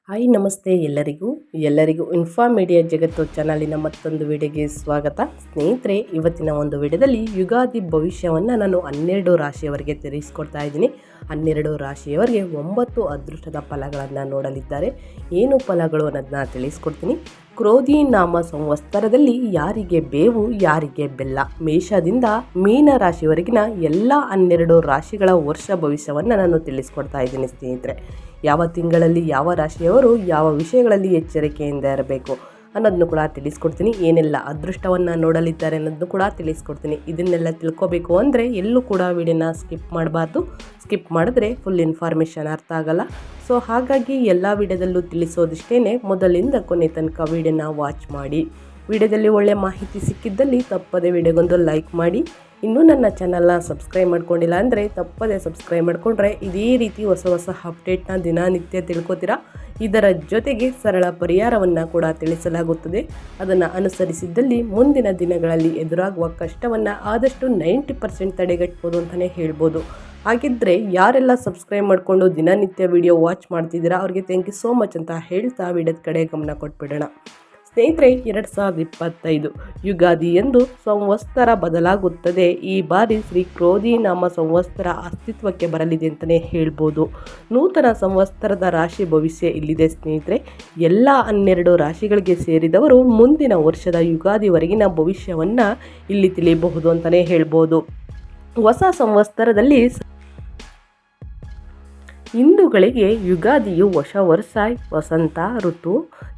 Hi ನಮಸ್ತೆ ಎಲ್ಲರಿಗೂ ಇನ್ಫಾಮೀಡಿಯಾ ಜಗತ್ತು ಚಾನಲಿನ ಮತ್ತೊಂದು ವಿಡಿಯೋಗೆ ಸ್ವಾಗತ. ಸ್ನೇಹಿತರೆ, ಇವತ್ತಿನ ಒಂದು ವಿಡಿಯೋದಲ್ಲಿ ಯುಗಾದಿ ಭವಿಷ್ಯವನ್ನು ನಾನು 12 ರಾಶಿಯವರಿಗೆ ತಿಳಿಸ್ಕೊಡ್ತಾ ಇದ್ದೀನಿ. 12 ರಾಶಿಯವರಿಗೆ 9 ಅದೃಷ್ಟದ ಫಲಗಳನ್ನು ನೋಡಲಿದ್ದಾರೆ. ಏನು ಫಲಗಳು ಅನ್ನೋದನ್ನ ತಿಳಿಸ್ಕೊಡ್ತೀನಿ. ಕ್ರೋಧಿ ನಾಮ ಸಂವತ್ಸರದಲ್ಲಿ ಯಾರಿಗೆ ಬೇವು ಯಾರಿಗೆ ಬೆಲ್ಲ. ಮೇಷದಿಂದ ಮೀನ ರಾಶಿಯವರೆಗಿನ ಎಲ್ಲ 12 ರಾಶಿಗಳ ವರ್ಷ ಭವಿಷ್ಯವನ್ನು ನಾನು ತಿಳಿಸ್ಕೊಡ್ತಾ ಇದ್ದೀನಿ. ಸ್ನೇಹಿತರೆ, ಯಾವ ತಿಂಗಳಲ್ಲಿ ಯಾವ ರಾಶಿಯವರು ಯಾವ ವಿಷಯಗಳಲ್ಲಿ ಎಚ್ಚರಿಕೆಯಿಂದ ಇರಬೇಕು ಅನ್ನೋದನ್ನು ಕೂಡ ತಿಳಿಸ್ಕೊಡ್ತೀನಿ. ಏನೆಲ್ಲ ಅದೃಷ್ಟವನ್ನು ನೋಡಲಿದ್ದಾರೆ ಅನ್ನೋದನ್ನು ಕೂಡ ತಿಳಿಸ್ಕೊಡ್ತೀನಿ. ಇದನ್ನೆಲ್ಲ ತಿಳ್ಕೊಬೇಕು ಅಂದರೆ ಎಲ್ಲೂ ಕೂಡ ವಿಡಿಯೋನ ಸ್ಕಿಪ್ ಮಾಡಬಾರ್ದು. ಸ್ಕಿಪ್ ಮಾಡಿದ್ರೆ ಫುಲ್ ಇನ್ಫಾರ್ಮೇಷನ್ ಅರ್ಥ ಆಗಲ್ಲ. ಸೊ ಹಾಗಾಗಿ ಎಲ್ಲ ವಿಡಿಯೋದಲ್ಲೂ ತಿಳಿಸೋದಿಷ್ಟೇ, ಮೊದಲಿಂದ ಕೊನೆ ತನಕ ವಿಡಿಯೋನ ವಾಚ್ ಮಾಡಿ. ವಿಡಿಯೋದಲ್ಲಿ ಒಳ್ಳೆಯ ಮಾಹಿತಿ ಸಿಕ್ಕಿದ್ದಲ್ಲಿ ತಪ್ಪದೇ ವಿಡಿಯೋಗೊಂದು ಲೈಕ್ ಮಾಡಿ. ಇನ್ನೂ ನನ್ನ ಚಾನಲ್ನ ಸಬ್ಸ್ಕ್ರೈಬ್ ಮಾಡ್ಕೊಂಡಿಲ್ಲ ಅಂದರೆ ತಪ್ಪದೇ ಸಬ್ಸ್ಕ್ರೈಬ್ ಮಾಡಿಕೊಂಡ್ರೆ ಇದೇ ರೀತಿ ಹೊಸ ಅಪ್ಡೇಟ್ನ ದಿನನಿತ್ಯ ತಿಳ್ಕೊತೀರಾ. ಇದರ ಜೊತೆಗೆ ಸರಳ ಪರಿಹಾರವನ್ನು ಕೂಡ ತಿಳಿಸಲಾಗುತ್ತದೆ. ಅದನ್ನು ಅನುಸರಿಸಿದ್ದಲ್ಲಿ ಮುಂದಿನ ದಿನಗಳಲ್ಲಿ ಎದುರಾಗುವ ಕಷ್ಟವನ್ನು ಆದಷ್ಟು 90% ತಡೆಗಟ್ಬೋದು ಅಂತಲೇ ಹೇಳ್ಬೋದು. ಹಾಗಿದ್ದರೆ ಯಾರೆಲ್ಲ ಸಬ್ಸ್ಕ್ರೈಬ್ ಮಾಡಿಕೊಂಡು ದಿನನಿತ್ಯ ವಿಡಿಯೋ ವಾಚ್ ಮಾಡ್ತಿದ್ದೀರಾ ಅವ್ರಿಗೆ ಥ್ಯಾಂಕ್ ಯು ಸೋ ಮಚ್ ಅಂತ ಹೇಳ್ತಾ ವಿಡಿಯೋದ ಕಡೆ ಗಮನ ಕೊಟ್ಬಿಡೋಣ. ಸ್ನೇಹಿತರೆ, 2025 ಯುಗಾದಿ ಎಂದು ಸಂವತ್ಸರ ಬದಲಾಗುತ್ತದೆ. ಈ ಬಾರಿ ಶ್ರೀ ಕ್ರೋಧಿ ನಾಮ ಸಂವತ್ಸರ ಅಸ್ತಿತ್ವಕ್ಕೆ ಬರಲಿದೆ ಅಂತಲೇ ಹೇಳ್ಬೋದು. ನೂತನ ಸಂವತ್ಸರದ ರಾಶಿ ಭವಿಷ್ಯ ಇಲ್ಲಿದೆ. ಸ್ನೇಹಿತರೆ, ಎಲ್ಲ 12 ರಾಶಿಗಳಿಗೆ ಸೇರಿದವರು ಮುಂದಿನ ವರ್ಷದ ಯುಗಾದಿವರೆಗಿನ ಭವಿಷ್ಯವನ್ನು ಇಲ್ಲಿ ತಿಳಿಯಬಹುದು ಅಂತಲೇ ಹೇಳ್ಬೋದು. ಹೊಸ ಸಂವತ್ಸರದಲ್ಲಿ ಹಿಂದೂಗಳಿಗೆ ಯುಗಾದಿಯು ಹೊಸ ವರ್ಷ, ವಸಂತ ಋತು,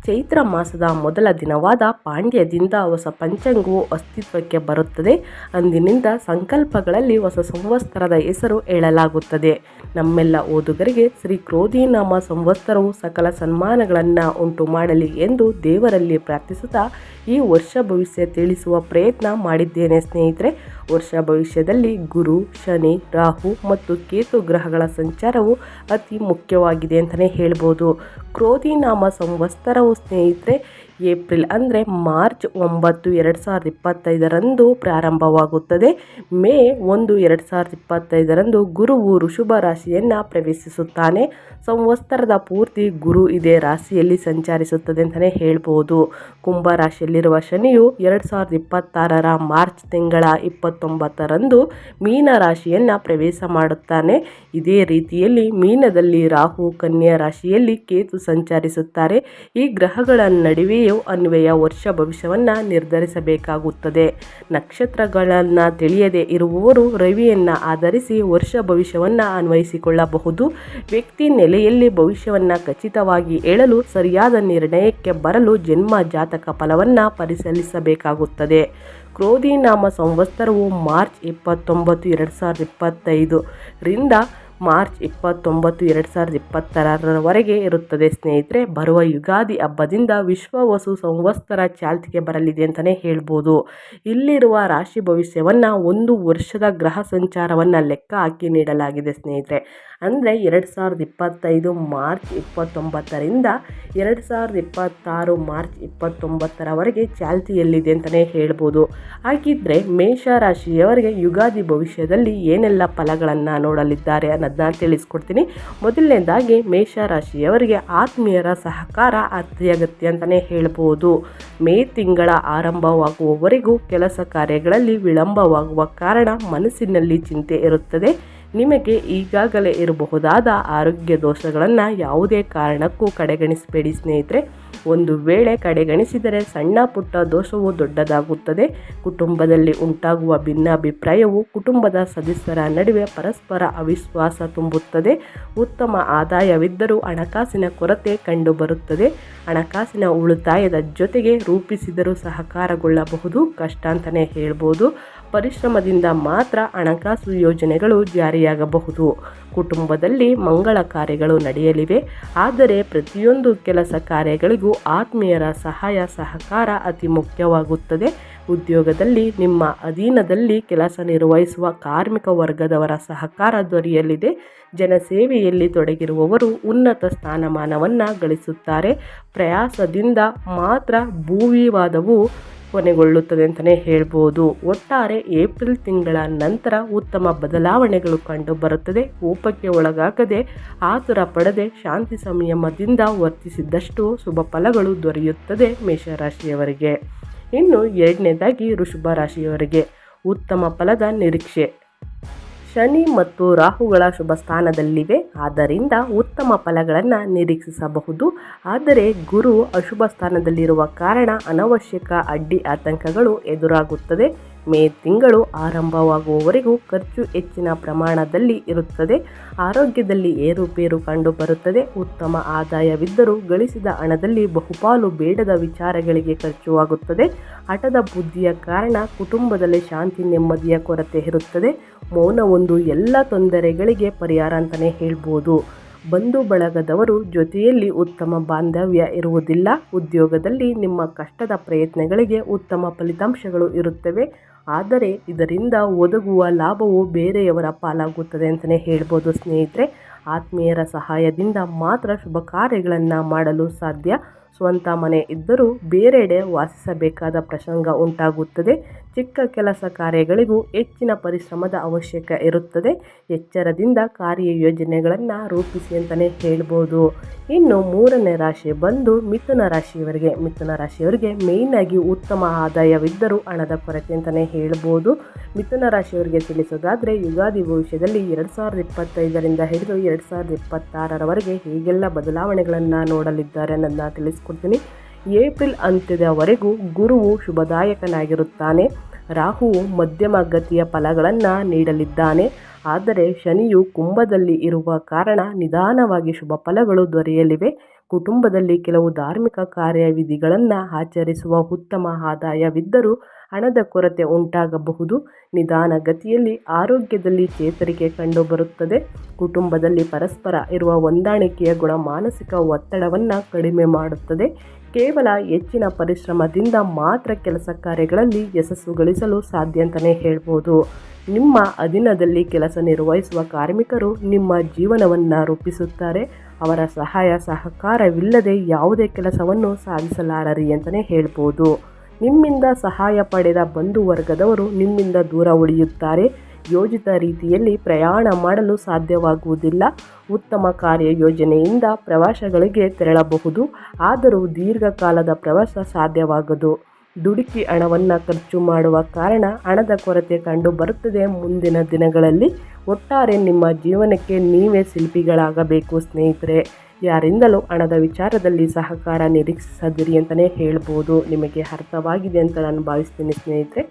ಚೈತ್ರ ಮಾಸದ ಮೊದಲ ದಿನವಾದ ಪಾಂಡ್ಯದಿಂದ ಹೊಸ ಪಂಚಾಂಗವು ಅಸ್ತಿತ್ವಕ್ಕೆ ಬರುತ್ತದೆ. ಅಂದಿನಿಂದ ಸಂಕಲ್ಪಗಳಲ್ಲಿ ಹೊಸ ಸಂವತ್ಸರದ ಹೆಸರು ಹೇಳಲಾಗುತ್ತದೆ. ನಮ್ಮೆಲ್ಲ ಓದುಗರಿಗೆ ಶ್ರೀ ಕ್ರೋಧಿ ನಾಮ ಸಂವತ್ಸರವು ಸಕಲ ಸನ್ಮಾನಗಳನ್ನು ಉಂಟು ಮಾಡಲಿ ಎಂದು ದೇವರಲ್ಲಿ ಪ್ರಾರ್ಥಿಸುತ್ತಾ ಈ ವರ್ಷ ಭವಿಷ್ಯ ತಿಳಿಸುವ ಪ್ರಯತ್ನ ಮಾಡಿದ್ದೇನೆ. ಸ್ನೇಹಿತರೆ, ವರ್ಷ ಭವಿಷ್ಯದಲ್ಲಿ ಗುರು, ಶನಿ, ರಾಹು ಮತ್ತು ಕೇತು ಗ್ರಹಗಳ ಸಂಚಾರವು ಅತಿ ಮುಖ್ಯವಾಗಿದೆ ಅಂತಲೇ ಹೇಳ್ಬೋದು. ಕ್ರೋಧಿ ನಾಮ ಸಂವತ್ಸರವು ಸ್ನೇಹಿತರೆ ಏಪ್ರಿಲ್ ಅಂದರೆ ಮಾರ್ಚ್ 9, 2025ರಂದು ಪ್ರಾರಂಭವಾಗುತ್ತದೆ. ಮೇ 1, 2025ರಂದು ಗುರುವು ಋಷಭ ರಾಶಿಯನ್ನು ಪ್ರವೇಶಿಸುತ್ತಾನೆ. ಸಂವತ್ಸರದ ಪೂರ್ತಿ ಗುರು ಇದೇ ರಾಶಿಯಲ್ಲಿ ಸಂಚರಿಸುತ್ತದೆ ಅಂತಲೇ ಹೇಳ್ಬೋದು. ಕುಂಭ ರಾಶಿಯಲ್ಲಿರುವ ಶನಿಯು 2026ರ ಮಾರ್ಚ್ ತಿಂಗಳ 29ರಂದು ಮೀನ ರಾಶಿಯನ್ನು ಪ್ರವೇಶ ಮಾಡುತ್ತಾನೆ. ಇದೇ ರೀತಿಯಲ್ಲಿ ಮೀನದಲ್ಲಿ ರಾಹು, ಕನ್ಯಾ ರಾಶಿಯಲ್ಲಿ ಕೇತು ಸಂಚರಿಸುತ್ತಾರೆ. ಈ ಗ್ರಹಗಳ ನಡುವೆಯೂ ಅನ್ವಯ ವರ್ಷ ಭವಿಷ್ಯವನ್ನು ನಿರ್ಧರಿಸಬೇಕಾಗುತ್ತದೆ. ನಕ್ಷತ್ರಗಳನ್ನು ತಿಳಿಯದೇ ಇರುವವರು ರವಿಯನ್ನು ಆಧರಿಸಿ ವರ್ಷ ಭವಿಷ್ಯವನ್ನು ಅನ್ವಯಿಸಿಕೊಳ್ಳಬಹುದು. ವ್ಯಕ್ತಿ ನೆಲೆಯಲ್ಲಿ ಭವಿಷ್ಯವನ್ನು ಖಚಿತವಾಗಿ ಹೇಳಲು ಸರಿಯಾದ ನಿರ್ಣಯಕ್ಕೆ ಬರಲು ಜನ್ಮ ಜಾತಕ ಫಲವನ್ನು ಪರಿಶೀಲಿಸಬೇಕಾಗುತ್ತದೆ. ಕ್ರೋಧಿ ನಾಮ ಸಂವತ್ಸರವು ಮಾರ್ಚ್ 29, 2025 ರಿಂದ ಮಾರ್ಚ್ 29, 2026ರವರೆಗೆ ಇರುತ್ತದೆ. ಸ್ನೇಹಿತರೆ, ಬರುವ ಯುಗಾದಿ ಹಬ್ಬದಿಂದ ವಿಶ್ವ ಹೊಸ ಸಂವತ್ಸರ ಚಾಲ್ತಿಗೆ ಬರಲಿದೆ ಅಂತಲೇ ಹೇಳ್ಬೋದು. ಇಲ್ಲಿರುವ ರಾಶಿ ಭವಿಷ್ಯವನ್ನು ಒಂದು ವರ್ಷದ ಗ್ರಹ ಸಂಚಾರವನ್ನು ಲೆಕ್ಕ ಹಾಕಿ ನೀಡಲಾಗಿದೆ. ಸ್ನೇಹಿತರೆ, ಅಂದರೆ 2025 ಮಾರ್ಚ್ 29ರಿಂದ 2026 ಮಾರ್ಚ್ 29ರವರೆಗೆ ಚಾಲ್ತಿಯಲ್ಲಿದೆ ಅಂತಲೇ ಹೇಳ್ಬೋದು. ಹಾಗಿದ್ದರೆ ಮೇಷರಾಶಿಯವರಿಗೆ ಯುಗಾದಿ ಭವಿಷ್ಯದಲ್ಲಿ ಏನೆಲ್ಲ ಫಲಗಳನ್ನು ನೋಡಲಿದ್ದಾರೆ ಅನ್ನೋದನ್ನ ತಿಳಿಸ್ಕೊಡ್ತೀನಿ. ಮೊದಲನೇದಾಗಿ ಮೇಷರಾಶಿಯವರಿಗೆ ಆತ್ಮೀಯರ ಸಹಕಾರ ಅತ್ಯಗತ್ಯ ಅಂತಲೇ ಹೇಳ್ಬೋದು. ಮೇ ತಿಂಗಳ ಆರಂಭವಾಗುವವರೆಗೂ ಕೆಲಸ ಕಾರ್ಯಗಳಲ್ಲಿ ವಿಳಂಬವಾಗುವ ಕಾರಣ ಮನಸ್ಸಿನಲ್ಲಿ ಚಿಂತೆ ಇರುತ್ತದೆ. ನಿಮಗೆ ಈಗಾಗಲೇ ಇರಬಹುದಾದ ಆರೋಗ್ಯ ದೋಷಗಳನ್ನು ಯಾವುದೇ ಕಾರಣಕ್ಕೂ ಕಡೆಗಣಿಸಬೇಡಿ. ಸ್ನೇಹಿತರೆ, ಒಂದು ವೇಳೆ ಕಡೆಗಣಿಸಿದರೆ ಸಣ್ಣ ಪುಟ್ಟ ದೋಷವು ದೊಡ್ಡದಾಗುತ್ತದೆ. ಕುಟುಂಬದಲ್ಲಿ ಉಂಟಾಗುವ ಭಿನ್ನಾಭಿಪ್ರಾಯವು ಕುಟುಂಬದ ಸದಸ್ಯರ ನಡುವೆ ಪರಸ್ಪರ ಅವಿಶ್ವಾಸ ತುಂಬುತ್ತದೆ. ಉತ್ತಮ ಆದಾಯವಿದ್ದರೂ ಹಣಕಾಸಿನ ಕೊರತೆ ಕಂಡುಬರುತ್ತದೆ. ಹಣಕಾಸಿನ ಉಳಿತಾಯದ ಜೊತೆಗೆ ರೂಪಿಸಿದರೂ ಸಹಕಾರಗೊಳ್ಳಬಹುದು ಕಷ್ಟ ಅಂತಲೇ ಹೇಳ್ಬೋದು. ಪರಿಶ್ರಮದಿಂದ ಮಾತ್ರ ಹಣಕಾಸು ಯೋಜನೆಗಳು ಜಾರಿಯಾಗಬಹುದು. ಕುಟುಂಬದಲ್ಲಿ ಮಂಗಳ ಕಾರ್ಯಗಳು ನಡೆಯಲಿವೆ. ಆದರೆ ಪ್ರತಿಯೊಂದು ಕೆಲಸ ಕಾರ್ಯಗಳಿಗೂ ಆತ್ಮೀಯರ ಸಹಾಯ ಸಹಕಾರ ಅತಿ ಮುಖ್ಯವಾಗುತ್ತದೆ. ಉದ್ಯೋಗದಲ್ಲಿ ನಿಮ್ಮ ಅಧೀನದಲ್ಲಿ ಕೆಲಸ ನಿರ್ವಹಿಸುವ ಕಾರ್ಮಿಕ ವರ್ಗದವರ ಸಹಕಾರ ದೊರೆಯಲಿದೆ. ಜನಸೇವೆಯಲ್ಲಿ ತೊಡಗಿರುವವರು ಉನ್ನತ ಸ್ಥಾನಮಾನವನ್ನು ಗಳಿಸುತ್ತಾರೆ. ಪ್ರಯಾಸದಿಂದ ಮಾತ್ರ ಭೂವಿವಾದವು ಕೊನೆಗೊಳ್ಳುತ್ತದೆ ಅಂತಲೇ ಹೇಳ್ಬೋದು. ಒಟ್ಟಾರೆ ಏಪ್ರಿಲ್ ತಿಂಗಳ ನಂತರ ಉತ್ತಮ ಬದಲಾವಣೆಗಳು ಕಂಡು ಬರುತ್ತದೆ. ಕೋಪಕ್ಕೆ ಒಳಗಾಗದೆ, ಆತುರ ಪಡದೆ, ಶಾಂತಿ ಸಂಯಮದಿಂದ ವರ್ತಿಸಿದಷ್ಟು ಶುಭ ಫಲಗಳು ದೊರೆಯುತ್ತದೆ ಮೇಷರಾಶಿಯವರಿಗೆ. ಇನ್ನು ಎರಡನೇದಾಗಿ ವೃಷಭ ರಾಶಿಯವರಿಗೆ ಉತ್ತಮ ಫಲದ ನಿರೀಕ್ಷೆ. ಶನಿ ಮತ್ತು ರಾಹುಗಳ ಶುಭ ಸ್ಥಾನದಲ್ಲಿವೆ, ಆದ್ದರಿಂದ ಉತ್ತಮ ಫಲಗಳನ್ನು ನಿರೀಕ್ಷಿಸಬಹುದು. ಆದರೆ ಗುರು ಅಶುಭ ಸ್ಥಾನದಲ್ಲಿರುವ ಕಾರಣ ಅನವಶ್ಯಕ ಅಡ್ಡಿ ಆತಂಕಗಳು ಎದುರಾಗುತ್ತದೆ. ಮೇ ತಿಂಗಳು ಆರಂಭವಾಗುವವರೆಗೂ ಖರ್ಚು ಹೆಚ್ಚಿನ ಪ್ರಮಾಣದಲ್ಲಿ ಇರುತ್ತದೆ. ಆರೋಗ್ಯದಲ್ಲಿ ಏರುಪೇರು ಕಂಡುಬರುತ್ತದೆ. ಉತ್ತಮ ಆದಾಯವಿದ್ದರೂ ಗಳಿಸಿದ ಹಣದಲ್ಲಿ ಬಹುಪಾಲು ಬೇಡದ ವಿಚಾರಗಳಿಗೆ ಖರ್ಚುವಾಗುತ್ತದೆ. ಹಠದ ಬುದ್ಧಿಯ ಕಾರಣ ಕುಟುಂಬದಲ್ಲಿ ಶಾಂತಿ ನೆಮ್ಮದಿಯ ಕೊರತೆ ಇರುತ್ತದೆ. ಮೌನವೊಂದು ಎಲ್ಲ ತೊಂದರೆಗಳಿಗೆ ಪರಿಹಾರ ಅಂತಲೇ ಹೇಳ್ಬೋದು. ಬಂಧು ಬಳಗದವರು ಜೊತೆಯಲ್ಲಿ ಉತ್ತಮ ಬಾಂಧವ್ಯ ಇರುವುದಿಲ್ಲ. ಉದ್ಯೋಗದಲ್ಲಿ ನಿಮ್ಮ ಕಷ್ಟದ ಪ್ರಯತ್ನಗಳಿಗೆ ಉತ್ತಮ ಫಲಿತಾಂಶಗಳು ಇರುತ್ತವೆ. ಆದರೆ ಇದರಿಂದ ಒದಗುವ ಲಾಭವು ಬೇರೆಯವರ ಪಾಲಾಗುತ್ತದೆ ಅಂತಲೇ ಹೇಳ್ಬೋದು ಸ್ನೇಹಿತರೆ. ಆತ್ಮೀಯರ ಸಹಾಯದಿಂದ ಮಾತ್ರ ಶುಭ ಕಾರ್ಯಗಳನ್ನು ಮಾಡಲು ಸಾಧ್ಯ. ಸ್ವಂತ ಮನೆ ಇದ್ದರೂ ಬೇರೆಡೆ ವಾಸಿಸಬೇಕಾದ ಪ್ರಸಂಗ ಉಂಟಾಗುತ್ತದೆ. ಚಿಕ್ಕ ಕೆಲಸ ಕಾರ್ಯಗಳಿಗೂ ಹೆಚ್ಚಿನ ಪರಿಶ್ರಮದ ಅವಶ್ಯಕ ಇರುತ್ತದೆ. ಎಚ್ಚರದಿಂದ ಕಾರ್ಯಯೋಜನೆಗಳನ್ನು ರೂಪಿಸಿ ಅಂತಲೇ ಹೇಳ್ಬೋದು. ಇನ್ನು ಮೂರನೇ ರಾಶಿ ಬಂದು ಮಿಥುನ ರಾಶಿಯವರಿಗೆ. ಮಿಥುನ ರಾಶಿಯವರಿಗೆ ಮೇಯ್ನಾಗಿ ಉತ್ತಮ ಆದಾಯವಿದ್ದರೂ ಹಣದ ಕೊರತೆ ಅಂತಲೇ ಹೇಳ್ಬೋದು. ಮಿಥುನ ರಾಶಿಯವರಿಗೆ ತಿಳಿಸೋದಾದರೆ, ಯುಗಾದಿ ಭವಿಷ್ಯದಲ್ಲಿ 2025ರಿಂದ ಹಿಡಿದು 2026ರವರೆಗೆ ಹೇಗೆಲ್ಲ ಬದಲಾವಣೆಗಳನ್ನು ನೋಡಲಿದ್ದಾರೆ ಅನ್ನೋದನ್ನ ತಿಳಿಸ್ಕೊಡ್ತೀನಿ. ಏಪ್ರಿಲ್ ಅಂತ್ಯದವರೆಗೂ ಗುರುವು ಶುಭದಾಯಕನಾಗಿರುತ್ತಾನೆ. ರಾಹುವು ಮಧ್ಯಮ ಗತಿಯ ಫಲಗಳನ್ನು ನೀಡಲಿದ್ದಾನೆ. ಆದರೆ ಶನಿಯು ಕುಂಭದಲ್ಲಿ ಇರುವ ಕಾರಣ ನಿಧಾನವಾಗಿ ಶುಭ ಫಲಗಳು ದೊರೆಯಲಿವೆ. ಕುಟುಂಬದಲ್ಲಿ ಕೆಲವು ಧಾರ್ಮಿಕ ಕಾರ್ಯವಿಧಿಗಳನ್ನು ಆಚರಿಸುವ ಉತ್ತಮ ಆದಾಯವಿದ್ದರೂ ಹಣದ ಕೊರತೆ ಉಂಟಾಗಬಹುದು. ನಿಧಾನಗತಿಯಲ್ಲಿ ಆರೋಗ್ಯದಲ್ಲಿ ಚೇತರಿಕೆ ಕಂಡುಬರುತ್ತದೆ. ಕುಟುಂಬದಲ್ಲಿ ಪರಸ್ಪರ ಇರುವ ಹೊಂದಾಣಿಕೆಯ ಗುಣ ಮಾನಸಿಕ ಒತ್ತಡವನ್ನು ಕಡಿಮೆ ಮಾಡುತ್ತದೆ. ಕೇವಲ ಹೆಚ್ಚಿನ ಪರಿಶ್ರಮದಿಂದ ಮಾತ್ರ ಕೆಲಸ ಕಾರ್ಯಗಳಲ್ಲಿ ಯಶಸ್ಸು ಗಳಿಸಲು ಸಾಧ್ಯ ಅಂತಲೇ ಹೇಳ್ಬೋದು. ನಿಮ್ಮ ಅಧೀನದಲ್ಲಿ ಕೆಲಸ ನಿರ್ವಹಿಸುವ ಕಾರ್ಮಿಕರು ನಿಮ್ಮ ಜೀವನವನ್ನು ರೂಪಿಸುತ್ತಾರೆ. ಅವರ ಸಹಾಯ ಸಹಕಾರವಿಲ್ಲದೆ ಯಾವುದೇ ಕೆಲಸವನ್ನು ಸಾಧಿಸಲಾರರಿ ಅಂತಲೇ ಹೇಳ್ಬೋದು. ನಿಮ್ಮಿಂದ ಸಹಾಯ ಪಡೆದ ಬಂಧು ವರ್ಗದವರು ನಿಮ್ಮಿಂದ ದೂರ ಉಳಿಯುತ್ತಾರೆ. ಯೋಜಿತ ರೀತಿಯಲ್ಲಿ ಪ್ರಯಾಣ ಮಾಡಲು ಸಾಧ್ಯವಾಗುವುದಿಲ್ಲ. ಉತ್ತಮ ಕಾರ್ಯಯೋಜನೆಯಿಂದ ಪ್ರವಾಸಗಳಿಗೆ ತೆರಳಬಹುದು, ಆದರೂ ದೀರ್ಘಕಾಲದ ಪ್ರವಾಸ ಸಾಧ್ಯವಾಗದು. ದುಡುಕಿ ಹಣವನ್ನು ಖರ್ಚು ಮಾಡುವ ಕಾರಣ ಹಣದ ಕೊರತೆ ಕಂಡು ಬರುತ್ತದೆ ಮುಂದಿನ ದಿನಗಳಲ್ಲಿ. ಒಟ್ಟಾರೆ ನಿಮ್ಮ ಜೀವನಕ್ಕೆ ನೀವೇ ಶಿಲ್ಪಿಗಳಾಗಬೇಕು ಸ್ನೇಹಿತರೆ. ಯಾರಿಂದಲೂ ಹಣದ ವಿಚಾರದಲ್ಲಿ ಸಹಕಾರ ನಿರೀಕ್ಷಿಸದಿರಿ ಅಂತಲೇ ಹೇಳ್ಬೋದು. ನಿಮಗೆ ಅರ್ಥವಾಗಿದೆ ಅಂತ ನಾನು ಭಾವಿಸ್ತೀನಿ ಸ್ನೇಹಿತರೆ.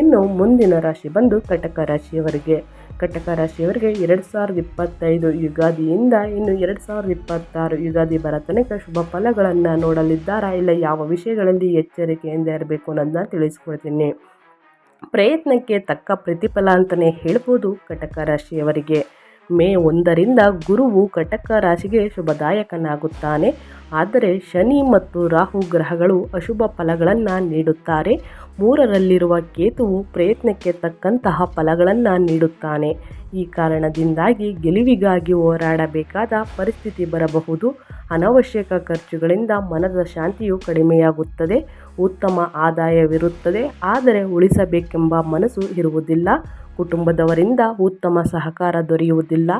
ಇನ್ನು ಮುಂದಿನ ರಾಶಿ ಬಂದು ಕಟಕ ರಾಶಿಯವರಿಗೆ. ಕಟಕ ರಾಶಿಯವರಿಗೆ 2025 ಯುಗಾದಿಯಿಂದ ಇನ್ನು 2026 ಯುಗಾದಿ ಬರೋ ತನಕ ಶುಭ ಫಲಗಳನ್ನು ನೋಡಲಿದ್ದಾರಾ, ಇಲ್ಲ ಯಾವ ವಿಷಯಗಳಲ್ಲಿ ಎಚ್ಚರಿಕೆಯಿಂದ ಇರಬೇಕು ಅನ್ನೋದನ್ನ ತಿಳಿಸ್ಕೊಡ್ತೀನಿ. ಪ್ರಯತ್ನಕ್ಕೆ ತಕ್ಕ ಪ್ರತಿಫಲ ಅಂತಲೇ ಹೇಳ್ಬೋದು ಕಟಕ ರಾಶಿಯವರಿಗೆ. ಮೇ 1ರಿಂದ ಗುರುವು ಕಟಕ ರಾಶಿಗೆ ಶುಭದಾಯಕನಾಗುತ್ತಾನೆ. ಆದರೆ ಶನಿ ಮತ್ತು ರಾಹು ಗ್ರಹಗಳು ಅಶುಭ ಫಲಗಳನ್ನು ನೀಡುತ್ತಾರೆ. 3ರಲ್ಲಿರುವ ಕೇತುವು ಪ್ರಯತ್ನಕ್ಕೆ ತಕ್ಕಂತಹ ಫಲಗಳನ್ನು ನೀಡುತ್ತಾನೆ. ಈ ಕಾರಣದಿಂದಾಗಿ ಗೆಲುವಿಗಾಗಿ ಹೋರಾಡಬೇಕಾದ ಪರಿಸ್ಥಿತಿ ಬರಬಹುದು. ಅನವಶ್ಯಕ ಖರ್ಚುಗಳಿಂದ ಮನದ ಶಾಂತಿಯು ಕಡಿಮೆಯಾಗುತ್ತದೆ. ಉತ್ತಮ ಆದಾಯವಿರುತ್ತದೆ, ಆದರೆ ಉಳಿಸಬೇಕೆಂಬ ಮನಸ್ಸು ಇರುವುದಿಲ್ಲ. ಕುಟುಂಬದವರಿಂದ ಉತ್ತಮ ಸಹಕಾರ ದೊರೆಯುವುದಿಲ್ಲ.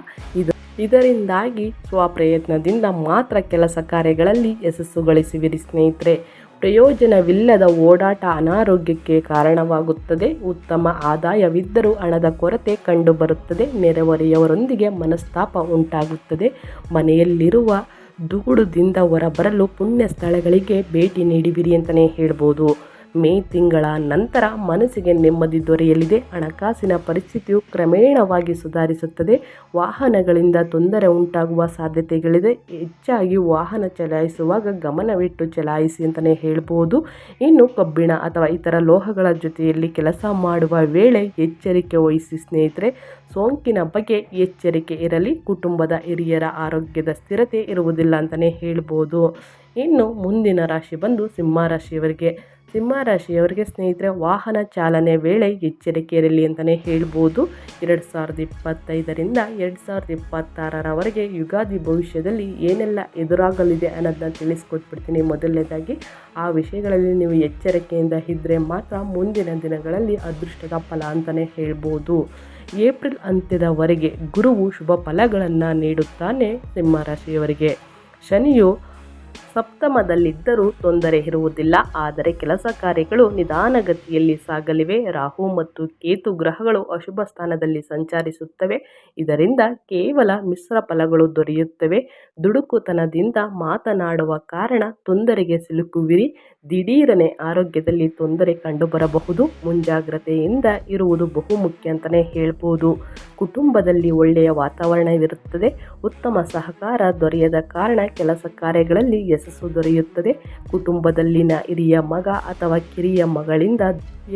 ಇದರಿಂದಾಗಿ ಸ್ವಪ್ರಯತ್ನದಿಂದ ಮಾತ್ರ ಕೆಲಸ ಕಾರ್ಯಗಳಲ್ಲಿ ಯಶಸ್ಸು ಗಳಿಸುವಿರಿ ಸ್ನೇಹಿತರೆ. ಪ್ರಯೋಜನವಿಲ್ಲದ ಓಡಾಟ ಅನಾರೋಗ್ಯಕ್ಕೆ ಕಾರಣವಾಗುತ್ತದೆ. ಉತ್ತಮ ಆದಾಯವಿದ್ದರೂ ಹಣದ ಕೊರತೆ ಕಂಡುಬರುತ್ತದೆ. ನೆರೆಹೊರೆಯವರೊಂದಿಗೆ ಮನಸ್ತಾಪ ಉಂಟಾಗುತ್ತದೆ. ಮನೆಯಲ್ಲಿರುವ ದುಗುಡದಿಂದ ಹೊರಬರಲು ಪುಣ್ಯ ಸ್ಥಳಗಳಿಗೆ ಭೇಟಿ ನೀಡುವಿರಿ ಅಂತಲೇ ಹೇಳ್ಬೋದು. ಮೇ ತಿಂಗಳ ನಂತರ ಮನಸ್ಸಿಗೆ ನೆಮ್ಮದಿ ದೊರೆಯಲಿದೆ. ಹಣಕಾಸಿನ ಪರಿಸ್ಥಿತಿಯು ಕ್ರಮೇಣವಾಗಿ ಸುಧಾರಿಸುತ್ತದೆ. ವಾಹನಗಳಿಂದ ತೊಂದರೆ ಉಂಟಾಗುವ ಸಾಧ್ಯತೆಗಳಿದೆ. ಹೆಚ್ಚಾಗಿ ವಾಹನ ಚಲಾಯಿಸುವಾಗ ಗಮನವಿಟ್ಟು ಚಲಾಯಿಸಿ ಅಂತಲೇ ಹೇಳ್ಬೋದು. ಇನ್ನು ಕಬ್ಬಿಣ ಅಥವಾ ಇತರ ಲೋಹಗಳ ಜೊತೆಯಲ್ಲಿ ಕೆಲಸ ಮಾಡುವ ವೇಳೆ ಎಚ್ಚರಿಕೆ ವಹಿಸಿ ಸ್ನೇಹಿತರೆ. ಸೋಂಕಿನ ಬಗ್ಗೆ ಎಚ್ಚರಿಕೆ ಇರಲಿ. ಕುಟುಂಬದ ಹಿರಿಯರ ಆರೋಗ್ಯದ ಸ್ಥಿರತೆ ಇರುವುದಿಲ್ಲ ಅಂತಲೇ ಹೇಳ್ಬೋದು. ಇನ್ನು ಮುಂದಿನ ರಾಶಿ ಬಂದು ಸಿಂಹ ರಾಶಿಯವರಿಗೆ. ಸಿಂಹ ರಾಶಿಯವರಿಗೆ ಸ್ನೇಹಿತರೆ, ವಾಹನ ಚಾಲನೆ ವೇಳೆ ಎಚ್ಚರಿಕೆ ಇರಲಿ ಅಂತಲೇ ಹೇಳ್ಬೋದು. 2025ರಿಂದ 2026ರವರೆಗೆ ಯುಗಾದಿ ಭವಿಷ್ಯದಲ್ಲಿ ಏನೆಲ್ಲ ಎದುರಾಗಲಿದೆ ಅನ್ನೋದನ್ನ ತಿಳಿಸ್ಕೊಟ್ಬಿಡ್ತೀನಿ. ಮೊದಲನೇದಾಗಿ ಆ ವಿಷಯಗಳಲ್ಲಿ ನೀವು ಎಚ್ಚರಿಕೆಯಿಂದ ಇದ್ದರೆ ಮಾತ್ರ ಮುಂದಿನ ದಿನಗಳಲ್ಲಿ ಅದೃಷ್ಟದ ಫಲ ಅಂತಲೇ ಹೇಳ್ಬೋದು. ಏಪ್ರಿಲ್ ಅಂತ್ಯದವರೆಗೆ ಗುರುವು ಶುಭ ಫಲಗಳನ್ನು ನೀಡುತ್ತಾನೆ ಸಿಂಹರಾಶಿಯವರಿಗೆ. ಶನಿಯು ಸಪ್ತಮದಲ್ಲಿದ್ದರೂ ತೊಂದರೆ ಇರುವುದಿಲ್ಲ, ಆದರೆ ಕೆಲಸ ಕಾರ್ಯಗಳು ನಿಧಾನಗತಿಯಲ್ಲಿ ಸಾಗಲಿವೆ. ರಾಹು ಮತ್ತು ಕೇತು ಗ್ರಹಗಳು ಅಶುಭ ಸ್ಥಾನದಲ್ಲಿ ಸಂಚರಿಸುತ್ತವೆ. ಇದರಿಂದ ಕೇವಲ ಮಿಶ್ರ ಫಲಗಳು ದೊರೆಯುತ್ತವೆ. ದುಡುಕುತನದಿಂದ ಮಾತನಾಡುವ ಕಾರಣ ತೊಂದರೆಗೆ ಸಿಲುಕುವಿರಿ. ದಿಢೀರನೆ ಆರೋಗ್ಯದಲ್ಲಿ ತೊಂದರೆ ಕಂಡುಬರಬಹುದು. ಮುಂಜಾಗ್ರತೆಯಿಂದ ಇರುವುದು ಬಹುಮುಖ್ಯ ಅಂತಲೇ ಹೇಳ್ಬೋದು. ಕುಟುಂಬದಲ್ಲಿ ಒಳ್ಳೆಯ ವಾತಾವರಣವಿರುತ್ತದೆ. ಉತ್ತಮ ಸಹಕಾರ ದೊರೆಯದ ಕಾರಣ ಕೆಲಸ ಕಾರ್ಯಗಳಲ್ಲಿ ಯಶಸ್ಸು ದೊರೆಯುತ್ತದೆ. ಕುಟುಂಬದಲ್ಲಿನ ಹಿರಿಯ ಮಗ ಅಥವಾ ಕಿರಿಯ ಮಗಳಿಂದ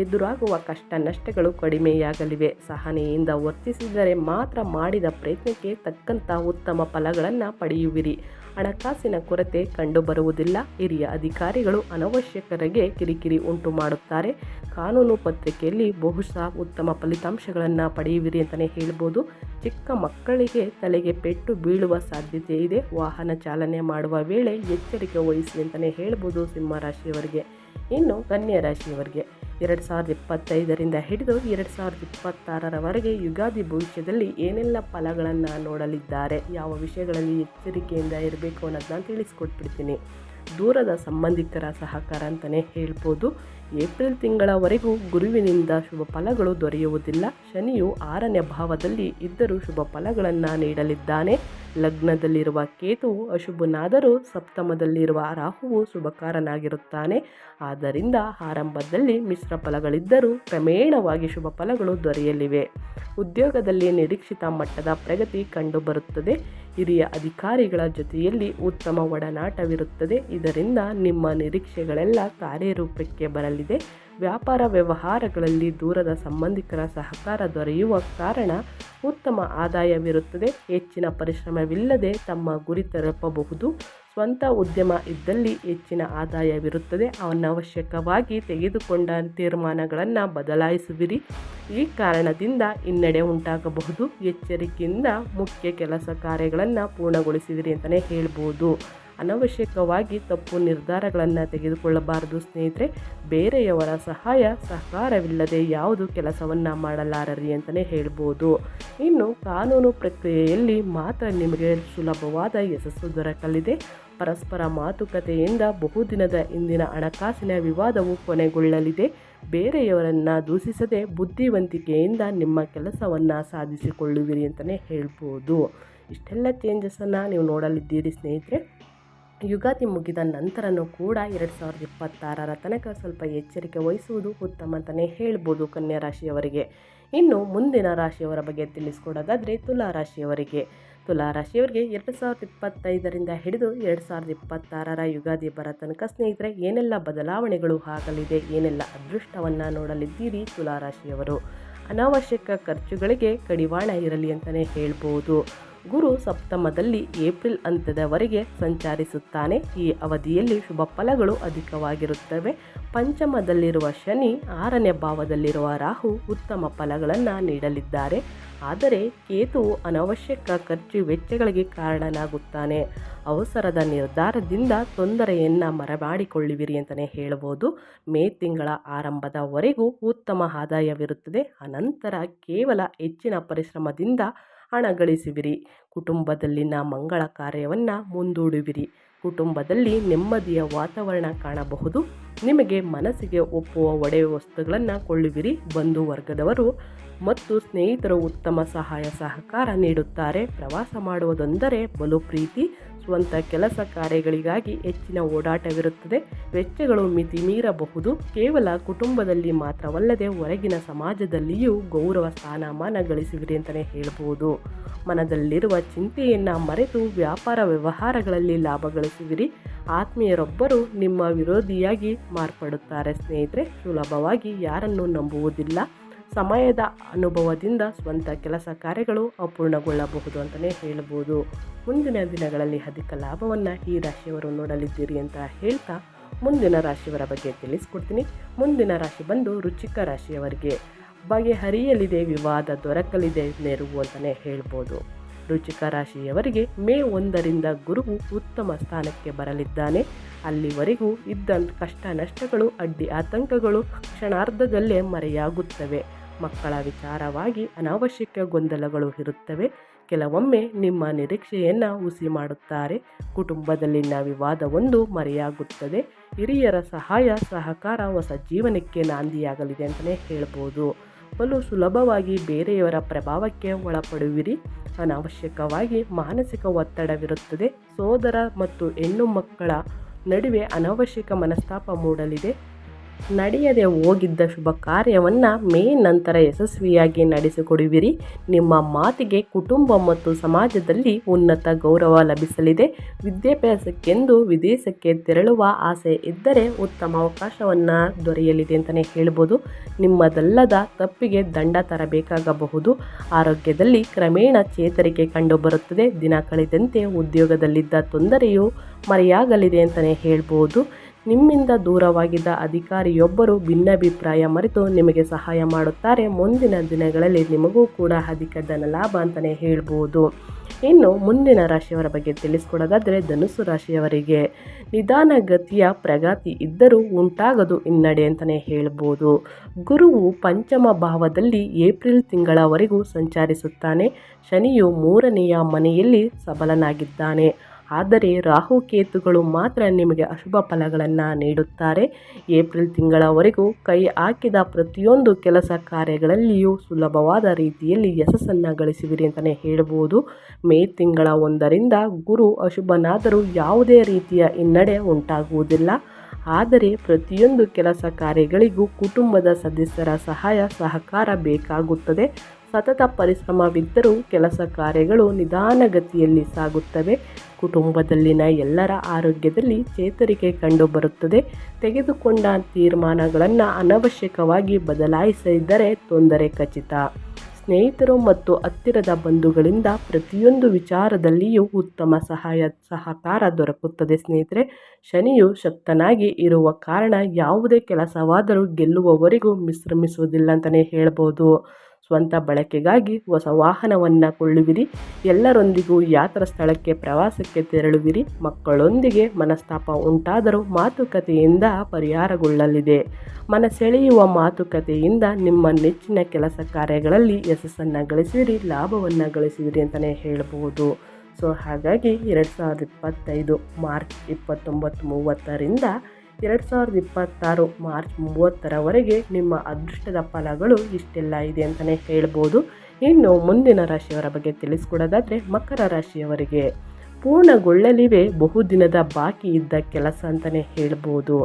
ಎದುರಾಗುವ ಕಷ್ಟ ನಷ್ಟಗಳು ಕಡಿಮೆಯಾಗಲಿವೆ. ಸಹನೆಯಿಂದ ವರ್ತಿಸಿದರೆ ಮಾತ್ರ ಮಾಡಿದ ಪ್ರಯತ್ನಕ್ಕೆ ತಕ್ಕಂಥ ಉತ್ತಮ ಫಲಗಳನ್ನು ಪಡೆಯುವಿರಿ. ಹಣಕಾಸಿನ ಕೊರತೆ ಕಂಡುಬರುವುದಿಲ್ಲ. ಹಿರಿಯ ಅಧಿಕಾರಿಗಳು ಅನವಶ್ಯಕರಿಗೆ ಕಿರಿಕಿರಿ ಉಂಟು ಮಾಡುತ್ತಾರೆ. ಕಾನೂನು ಪತ್ರಿಕೆಯಲ್ಲಿ ಬಹುಶಃ ಉತ್ತಮ ಫಲಿತಾಂಶಗಳನ್ನು ಪಡೆಯುವಿರಿ ಅಂತಲೇ ಹೇಳ್ಬೋದು. ಚಿಕ್ಕ ಮಕ್ಕಳಿಗೆ ತಲೆಗೆ ಪೆಟ್ಟು ಬೀಳುವ ಸಾಧ್ಯತೆ ಇದೆ. ವಾಹನ ಚಾಲನೆ ಮಾಡುವ ವೇಳೆ ಎಚ್ಚರಿಕೆ ವಹಿಸಿ ಅಂತಲೇ ಹೇಳ್ಬೋದು ಸಿಂಹರಾಶಿಯವರಿಗೆ. ಇನ್ನು ಕನ್ಯಾ ರಾಶಿಯವರಿಗೆ 2025ರಿಂದ ಹಿಡಿದು 2026ರವರೆಗೆ ಯುಗಾದಿ ಭವಿಷ್ಯದಲ್ಲಿ ಏನೆಲ್ಲ ಫಲಗಳನ್ನು ನೋಡಲಿದ್ದಾರೆ, ಯಾವ ವಿಷಯಗಳಲ್ಲಿ ಎಚ್ಚರಿಕೆಯಿಂದ ಇರಬೇಕು ಅನ್ನೋದನ್ನ ತಿಳಿಸ್ಕೊಟ್ಬಿಡ್ತೀನಿ. ದೂರದ ಸಂಬಂಧಿಕರ ಸಹಕಾರ ಅಂತಲೇ ಹೇಳ್ಬೋದು. ಏಪ್ರಿಲ್ ತಿಂಗಳವರೆಗೂ ಗುರುವಿನಿಂದ ಶುಭ ಫಲಗಳು ದೊರೆಯುವುದಿಲ್ಲ. ಶನಿಯು 6ನೇ ಭಾವದಲ್ಲಿ ಇದ್ದರೂ ಶುಭ ಫಲಗಳನ್ನು ನೀಡಲಿದ್ದಾನೆ. ಲಗ್ನದಲ್ಲಿರುವ ಕೇತುವು ಅಶುಭನಾದರೂ ಸಪ್ತಮದಲ್ಲಿರುವ ರಾಹುವು ಶುಭಕಾರನಾಗಿರುತ್ತಾನೆ. ಆದ್ದರಿಂದ ಆರಂಭದಲ್ಲಿ ಮಿಶ್ರ ಫಲಗಳಿದ್ದರೂ ಕ್ರಮೇಣವಾಗಿ ಶುಭ ಫಲಗಳು ದೊರೆಯಲಿವೆ. ಉದ್ಯೋಗದಲ್ಲಿ ನಿರೀಕ್ಷಿತ ಮಟ್ಟದ ಪ್ರಗತಿ ಕಂಡುಬರುತ್ತದೆ. ಹಿರಿಯ ಅಧಿಕಾರಿಗಳ ಜೊತೆಯಲ್ಲಿ ಉತ್ತಮ ಒಡನಾಟವಿರುತ್ತದೆ. ಇದರಿಂದ ನಿಮ್ಮ ನಿರೀಕ್ಷೆಗಳೆಲ್ಲ ಕಾರ್ಯರೂಪಕ್ಕೆ ಬರಲಿದೆ. ವ್ಯಾಪಾರ ವ್ಯವಹಾರಗಳಲ್ಲಿ ದೂರದ ಸಂಬಂಧಿಕರ ಸಹಕಾರ ದೊರೆಯುವ ಕಾರಣ ಉತ್ತಮ ಆದಾಯವಿರುತ್ತದೆ. ಹೆಚ್ಚಿನ ಪರಿಶ್ರಮವಿಲ್ಲದೆ ತಮ್ಮ ಗುರಿ ತಲುಪಬಹುದು. ಸ್ವಂತ ಉದ್ಯಮ ಇದ್ದಲ್ಲಿ ಹೆಚ್ಚಿನ ಆದಾಯವಿರುತ್ತದೆ. ಅನವಶ್ಯಕವಾಗಿ ತೆಗೆದುಕೊಂಡ ತೀರ್ಮಾನಗಳನ್ನು ಬದಲಾಯಿಸುವಿರಿ. ಈ ಕಾರಣದಿಂದ ಹಿನ್ನಡೆ ಉಂಟಾಗಬಹುದು. ಎಚ್ಚರಿಕೆಯಿಂದ ಮುಖ್ಯ ಕೆಲಸ ಕಾರ್ಯಗಳನ್ನು ಪೂರ್ಣಗೊಳಿಸುವಿರಿ ಅಂತಲೇ ಹೇಳ್ಬೋದು. ಅನವಶ್ಯಕವಾಗಿ ತಪ್ಪು ನಿರ್ಧಾರಗಳನ್ನು ತೆಗೆದುಕೊಳ್ಳಬಾರದು ಸ್ನೇಹಿತರೆ. ಬೇರೆಯವರ ಸಹಾಯ ಸಹಕಾರವಿಲ್ಲದೆ ಯಾವುದು ಕೆಲಸವನ್ನು ಮಾಡಲಾರರಿ ಅಂತಲೇ ಹೇಳ್ಬೋದು. ಇನ್ನು ಕಾನೂನು ಪ್ರಕ್ರಿಯೆಯಲ್ಲಿ ಮಾತ್ರ ನಿಮಗೆ ಸುಲಭವಾದ ಯಶಸ್ಸು ದೊರಕಲಿದೆ. ಪರಸ್ಪರ ಮಾತುಕತೆಯಿಂದ ಬಹುದಿನದ ಹಿಂದಿನ ಹಣಕಾಸಿನ ವಿವಾದವು ಕೊನೆಗೊಳ್ಳಲಿದೆ. ಬೇರೆಯವರನ್ನು ದೂಷಿಸದೆ ಬುದ್ಧಿವಂತಿಕೆಯಿಂದ ನಿಮ್ಮ ಕೆಲಸವನ್ನು ಸಾಧಿಸಿಕೊಳ್ಳುವಿರಿ ಅಂತಲೇ ಹೇಳ್ಬೋದು. ಇಷ್ಟೆಲ್ಲ ಚೇಂಜಸನ್ನು ನೀವು ನೋಡಲಿದ್ದೀರಿ ಸ್ನೇಹಿತರೆ. ಯುಗಾದಿ ಮುಗಿದ ನಂತರನೂ ಕೂಡ 2026ರ ತನಕ ಸ್ವಲ್ಪ ಎಚ್ಚರಿಕೆ ವಹಿಸುವುದು ಉತ್ತಮ ಅಂತಲೇ ಹೇಳ್ಬೋದು ಕನ್ಯಾ ರಾಶಿಯವರಿಗೆ. ಇನ್ನು ಮುಂದಿನ ರಾಶಿಯವರ ಬಗ್ಗೆ ತಿಳಿಸ್ಕೊಡೋದಾದರೆ ತುಲಾರಾಶಿಯವರಿಗೆ 2025ರಿಂದ ಹಿಡಿದು 2026ರ ಯುಗಾದಿ ಬರೋ ತನಕ ಸ್ನೇಹಿತರೆ ಏನೆಲ್ಲ ಬದಲಾವಣೆಗಳು ಆಗಲಿದೆ, ಏನೆಲ್ಲ ಅದೃಷ್ಟವನ್ನು ನೋಡಲಿದ್ದೀರಿ ತುಲಾರಾಶಿಯವರು. ಅನಾವಶ್ಯಕ ಖರ್ಚುಗಳಿಗೆ ಕಡಿವಾಣ ಇರಲಿ ಅಂತಲೇ ಹೇಳ್ಬೋದು. ಗುರು ಸಪ್ತಮದಲ್ಲಿ ಏಪ್ರಿಲ್ ಅಂತ್ಯದವರೆಗೆ ಸಂಚರಿಸುತ್ತಾನೆ. ಈ ಅವಧಿಯಲ್ಲಿ ಶುಭ ಫಲಗಳು ಅಧಿಕವಾಗಿರುತ್ತವೆ. ಪಂಚಮದಲ್ಲಿರುವ ಶನಿ, 6ನೇ ಭಾವದಲ್ಲಿರುವ ರಾಹು ಉತ್ತಮ ಫಲಗಳನ್ನು ನೀಡಲಿದ್ದಾರೆ. ಆದರೆ ಕೇತುವು ಅನವಶ್ಯಕ ಖರ್ಚು ವೆಚ್ಚಗಳಿಗೆ ಕಾರಣನಾಗುತ್ತಾನೆ. ಅವಸರದ ನಿರ್ಧಾರದಿಂದ ತೊಂದರೆಯನ್ನು ಮರೆಮಾಡಿಕೊಳ್ಳುವಿರಿ ಅಂತಲೇ ಹೇಳ್ಬೋದು. ಮೇ ತಿಂಗಳ ಆರಂಭದವರೆಗೂ ಉತ್ತಮ ಆದಾಯವಿರುತ್ತದೆ. ಅನಂತರ ಕೇವಲ ಹೆಚ್ಚಿನ ಪರಿಶ್ರಮದಿಂದ ಹಣ ಗಳಿಸುವಿರಿ. ಕುಟುಂಬದಲ್ಲಿನ ಮಂಗಳ ಕಾರ್ಯವನ್ನು ಮುಂದೂಡುವಿರಿ. ಕುಟುಂಬದಲ್ಲಿ ನೆಮ್ಮದಿಯ ವಾತಾವರಣ ಕಾಣಬಹುದು. ನಿಮಗೆ ಮನಸ್ಸಿಗೆ ಒಪ್ಪುವ ಒಡೆಯ ವಸ್ತುಗಳನ್ನು ಕೊಳ್ಳುವಿರಿ. ಬಂಧು ವರ್ಗದವರು ಮತ್ತು ಸ್ನೇಹಿತರು ಉತ್ತಮ ಸಹಾಯ ಸಹಕಾರ ನೀಡುತ್ತಾರೆ. ಪ್ರವಾಸ ಮಾಡುವುದೆಂದರೆ ಬಲು ಪ್ರೀತಿ. ಸ್ವಂತ ಕೆಲಸ ಕಾರ್ಯಗಳಿಗಾಗಿ ಹೆಚ್ಚಿನ ಓಡಾಟವಿರುತ್ತದೆ. ವೆಚ್ಚಗಳು ಮಿತಿ ಮೀರಬಹುದು. ಕೇವಲ ಕುಟುಂಬದಲ್ಲಿ ಮಾತ್ರವಲ್ಲದೆ ಹೊರಗಿನ ಸಮಾಜದಲ್ಲಿಯೂ ಗೌರವ ಸ್ಥಾನಮಾನ ಗಳಿಸುವಿರಿ ಅಂತಲೇ ಹೇಳ್ಬೋದು. ಮನದಲ್ಲಿರುವ ಚಿಂತೆಯನ್ನು ಮರೆತು ವ್ಯಾಪಾರ ವ್ಯವಹಾರಗಳಲ್ಲಿ ಲಾಭ ಗಳಿಸುವಿರಿ. ಆತ್ಮೀಯರೊಬ್ಬರು ನಿಮ್ಮ ವಿರೋಧಿಯಾಗಿ ಮಾರ್ಪಡುತ್ತಾರೆ ಸ್ನೇಹಿತರೆ. ಸುಲಭವಾಗಿ ಯಾರನ್ನು ನಂಬುವುದಿಲ್ಲ. ಸಮಯದ ಅನುಭವದಿಂದ ಸ್ವಂತ ಕೆಲಸ ಕಾರ್ಯಗಳು ಅಪೂರ್ಣಗೊಳ್ಳಬಹುದು ಅಂತಲೇ ಹೇಳ್ಬೋದು. ಮುಂದಿನ ದಿನಗಳಲ್ಲಿ ಅಧಿಕ ಲಾಭವನ್ನು ಈ ರಾಶಿಯವರು ನೋಡಲಿದ್ದೀರಿ ಅಂತ ಹೇಳ್ತಾ ಮುಂದಿನ ರಾಶಿಯವರ ಬಗ್ಗೆ ತಿಳಿಸ್ಕೊಡ್ತೀನಿ. ಮುಂದಿನ ರಾಶಿ ಬಂದು ವೃಶ್ಚಿಕ ರಾಶಿಯವರಿಗೆ. ಬಗೆಹರಿಯಲಿದೆ ವಿವಾದ, ದೊರಕಲಿದೆ ನೆರವು ಅಂತಲೇ ಹೇಳ್ಬೋದು. ವೃಶ್ಚಿಕ ರಾಶಿಯವರಿಗೆ ಮೇ 1ರಿಂದ ಗುರುವು ಉತ್ತಮ ಸ್ಥಾನಕ್ಕೆ ಬರಲಿದ್ದಾನೆ. ಅಲ್ಲಿವರೆಗೂ ಇದ್ದ ಕಷ್ಟ ನಷ್ಟಗಳು, ಅಡ್ಡಿ ಆತಂಕಗಳು ಕ್ಷಣಾರ್ಧದಲ್ಲೇ ಮರೆಯಾಗುತ್ತವೆ. ಮಕ್ಕಳ ವಿಚಾರವಾಗಿ ಅನಾವಶ್ಯಕ ಗೊಂದಲಗಳು ಇರುತ್ತವೆ. ಕೆಲವೊಮ್ಮೆ ನಿಮ್ಮ ನಿರೀಕ್ಷೆಯನ್ನು ಹುಸಿ ಮಾಡುತ್ತಾರೆ. ಕುಟುಂಬದಲ್ಲಿನ ವಿವಾದವೊಂದು ಮರೆಯಾಗುತ್ತದೆ. ಹಿರಿಯರ ಸಹಾಯ ಸಹಕಾರ ಹೊಸ ಜೀವನಕ್ಕೆ ನಾಂದಿಯಾಗಲಿದೆ ಅಂತಲೇ ಹೇಳ್ಬೋದು. ಬಲು ಸುಲಭವಾಗಿ ಬೇರೆಯವರ ಪ್ರಭಾವಕ್ಕೆ ಒಳಪಡುವಿರಿ. ಅನಾವಶ್ಯಕವಾಗಿ ಮಾನಸಿಕ ಒತ್ತಡವಿರುತ್ತದೆ. ಸೋದರ ಮತ್ತು ಹೆಣ್ಣು ಮಕ್ಕಳ ನಡುವೆ ಅನಾವಶ್ಯಕ ಮನಸ್ತಾಪ ಮೂಡಲಿದೆ. ನಡೆಯದೆ ಹೋಗಿದ್ದ ಶುಭ ಕಾರ್ಯವನ್ನು ಮೇ ನಂತರ ಯಶಸ್ವಿಯಾಗಿ ನಡೆಸಿಕೊಡುವಿರಿ. ನಿಮ್ಮ ಮಾತಿಗೆ ಕುಟುಂಬ ಮತ್ತು ಸಮಾಜದಲ್ಲಿ ಉನ್ನತ ಗೌರವ ಲಭಿಸಲಿದೆ. ವಿದ್ಯಾಭ್ಯಾಸಕ್ಕೆಂದು ವಿದೇಶಕ್ಕೆ ತೆರಳುವ ಆಸೆ ಇದ್ದರೆ ಉತ್ತಮ ಅವಕಾಶವನ್ನು ದೊರೆಯಲಿದೆ ಅಂತಲೇ ಹೇಳ್ಬೋದು. ನಿಮ್ಮದಲ್ಲದ ತಪ್ಪಿಗೆ ದಂಡ ತರಬೇಕಾಗಬಹುದು. ಆರೋಗ್ಯದಲ್ಲಿ ಕ್ರಮೇಣ ಚೇತರಿಕೆ ಕಂಡುಬರುತ್ತದೆ. ದಿನ ಕಳೆದಂತೆ ಉದ್ಯೋಗದಲ್ಲಿದ್ದ ತೊಂದರೆಯು ಮರೆಯಾಗಲಿದೆ ಅಂತಲೇ ಹೇಳ್ಬೋದು. ನಿಮ್ಮಿಂದ ದೂರವಾಗಿದ್ದ ಅಧಿಕಾರಿಯೊಬ್ಬರು ಭಿನ್ನಾಭಿಪ್ರಾಯ ಮರೆತು ನಿಮಗೆ ಸಹಾಯ ಮಾಡುತ್ತಾರೆ. ಮುಂದಿನ ದಿನಗಳಲ್ಲಿ ನಿಮಗೂ ಕೂಡ ಅಧಿಕ ಧನ ಲಾಭ ಅಂತಲೇ ಹೇಳ್ಬೋದು. ಇನ್ನು ಮುಂದಿನ ರಾಶಿಯವರ ಬಗ್ಗೆ ತಿಳಿಸ್ಕೊಡೋದಾದರೆ ಧನುಸ್ಸು ರಾಶಿಯವರಿಗೆ ನಿಧಾನಗತಿಯ ಪ್ರಗತಿ ಇದ್ದರೂ ಉಂಟಾಗದು ಹಿನ್ನಡೆ ಅಂತಲೇ ಹೇಳ್ಬೋದು. ಗುರುವು ಪಂಚಮ ಭಾವದಲ್ಲಿ ಏಪ್ರಿಲ್ ತಿಂಗಳವರೆಗೂ ಸಂಚರಿಸುತ್ತಾನೆ. ಶನಿಯು 3ನೆಯ ಮನೆಯಲ್ಲಿ ಸಬಲನಾಗಿದ್ದಾನೆ. ಆದರೆ ರಾಹುಕೇತುಗಳು ಮಾತ್ರ ನಿಮಗೆ ಅಶುಭ ಫಲಗಳನ್ನು ನೀಡುತ್ತಾರೆ. ಏಪ್ರಿಲ್ ತಿಂಗಳವರೆಗೂ ಕೈ ಹಾಕಿದ ಪ್ರತಿಯೊಂದು ಕೆಲಸ ಕಾರ್ಯಗಳಲ್ಲಿಯೂ ಸುಲಭವಾದ ರೀತಿಯಲ್ಲಿ ಯಶಸ್ಸನ್ನು ಗಳಿಸುವಿರಿ ಅಂತಲೇ ಹೇಳ್ಬೋದು. ಮೇ ತಿಂಗಳ 1ರಿಂದ ಗುರು ಅಶುಭನಾದರೂ ಯಾವುದೇ ರೀತಿಯ ಹಿನ್ನಡೆ ಉಂಟಾಗುವುದಿಲ್ಲ. ಆದರೆ ಪ್ರತಿಯೊಂದು ಕೆಲಸ ಕಾರ್ಯಗಳಿಗೂ ಕುಟುಂಬದ ಸದಸ್ಯರ ಸಹಾಯ ಸಹಕಾರ ಬೇಕಾಗುತ್ತದೆ. ಸತತ ಪರಿಶ್ರಮವಿದ್ದರೂ ಕೆಲಸ ಕಾರ್ಯಗಳು ನಿಧಾನಗತಿಯಲ್ಲಿ ಸಾಗುತ್ತವೆ. ಕುಟುಂಬದಲ್ಲಿನ ಎಲ್ಲರ ಆರೋಗ್ಯದಲ್ಲಿ ಚೇತರಿಕೆ ಕಂಡುಬರುತ್ತದೆ. ತೆಗೆದುಕೊಂಡ ತೀರ್ಮಾನಗಳನ್ನು ಅನವಶ್ಯಕವಾಗಿ ಬದಲಾಯಿಸಿದರೆ ತೊಂದರೆ ಖಚಿತ. ಸ್ನೇಹಿತರು ಮತ್ತು ಹತ್ತಿರದ ಬಂಧುಗಳಿಂದ ಪ್ರತಿಯೊಂದು ವಿಚಾರದಲ್ಲಿಯೂ ಉತ್ತಮ ಸಹಕಾರ ದೊರಕುತ್ತದೆ. ಸ್ನೇಹಿತರೆ, ಶನಿಯು ಶಕ್ತನಾಗಿ ಇರುವ ಕಾರಣ ಯಾವುದೇ ಕೆಲಸವಾದರೂ ಗೆಲ್ಲುವವರೆಗೂ ವಿಶ್ರಮಿಸುವುದಿಲ್ಲ ಅಂತಲೇ ಹೇಳ್ಬೋದು. ಸ್ವಂತ ಬಳಕೆಗಾಗಿ ಹೊಸ ವಾಹನವನ್ನು ಕೊಳ್ಳುವಿರಿ. ಎಲ್ಲರೊಂದಿಗೂ ಯಾತ್ರಾ ಸ್ಥಳಕ್ಕೆ ಪ್ರವಾಸಕ್ಕೆ ತೆರಳುವಿರಿ. ಮಕ್ಕಳೊಂದಿಗೆ ಮನಸ್ತಾಪ ಉಂಟಾದರೂ ಮಾತುಕತೆಯಿಂದ ಪರಿಹಾರಗೊಳ್ಳಲಿದೆ. ಮನಸೆಳೆಯುವ ಮಾತುಕತೆಯಿಂದ ನಿಮ್ಮ ನೆಚ್ಚಿನ ಕೆಲಸ ಕಾರ್ಯಗಳಲ್ಲಿ ಯಶಸ್ಸನ್ನು ಗಳಿಸುವಿರಿ, ಲಾಭವನ್ನು ಗಳಿಸುವಿರಿ ಅಂತಲೇ ಹೇಳ್ಬೋದು. ಹಾಗಾಗಿ 2025 ಮಾರ್ಚ್ 29-30ರಿಂದ 2026 ಮಾರ್ಚ್ 30ರವರೆಗೆ ನಿಮ್ಮ ಅದೃಷ್ಟದ ಫಲಗಳು ಇಷ್ಟೆಲ್ಲ ಇದೆ ಅಂತಲೇ ಹೇಳ್ಬೋದು. ಇನ್ನು ಮುಂದಿನ ರಾಶಿಯವರ ಬಗ್ಗೆ ತಿಳಿಸ್ಕೊಡೋದಾದರೆ ಮಕರ ರಾಶಿಯವರಿಗೆ ಪೂರ್ಣಗೊಳ್ಳಲಿವೆ ಬಹುದಿನದ ಬಾಕಿ ಇದ್ದ ಕೆಲಸ ಅಂತಲೇ ಹೇಳ್ಬೋದು.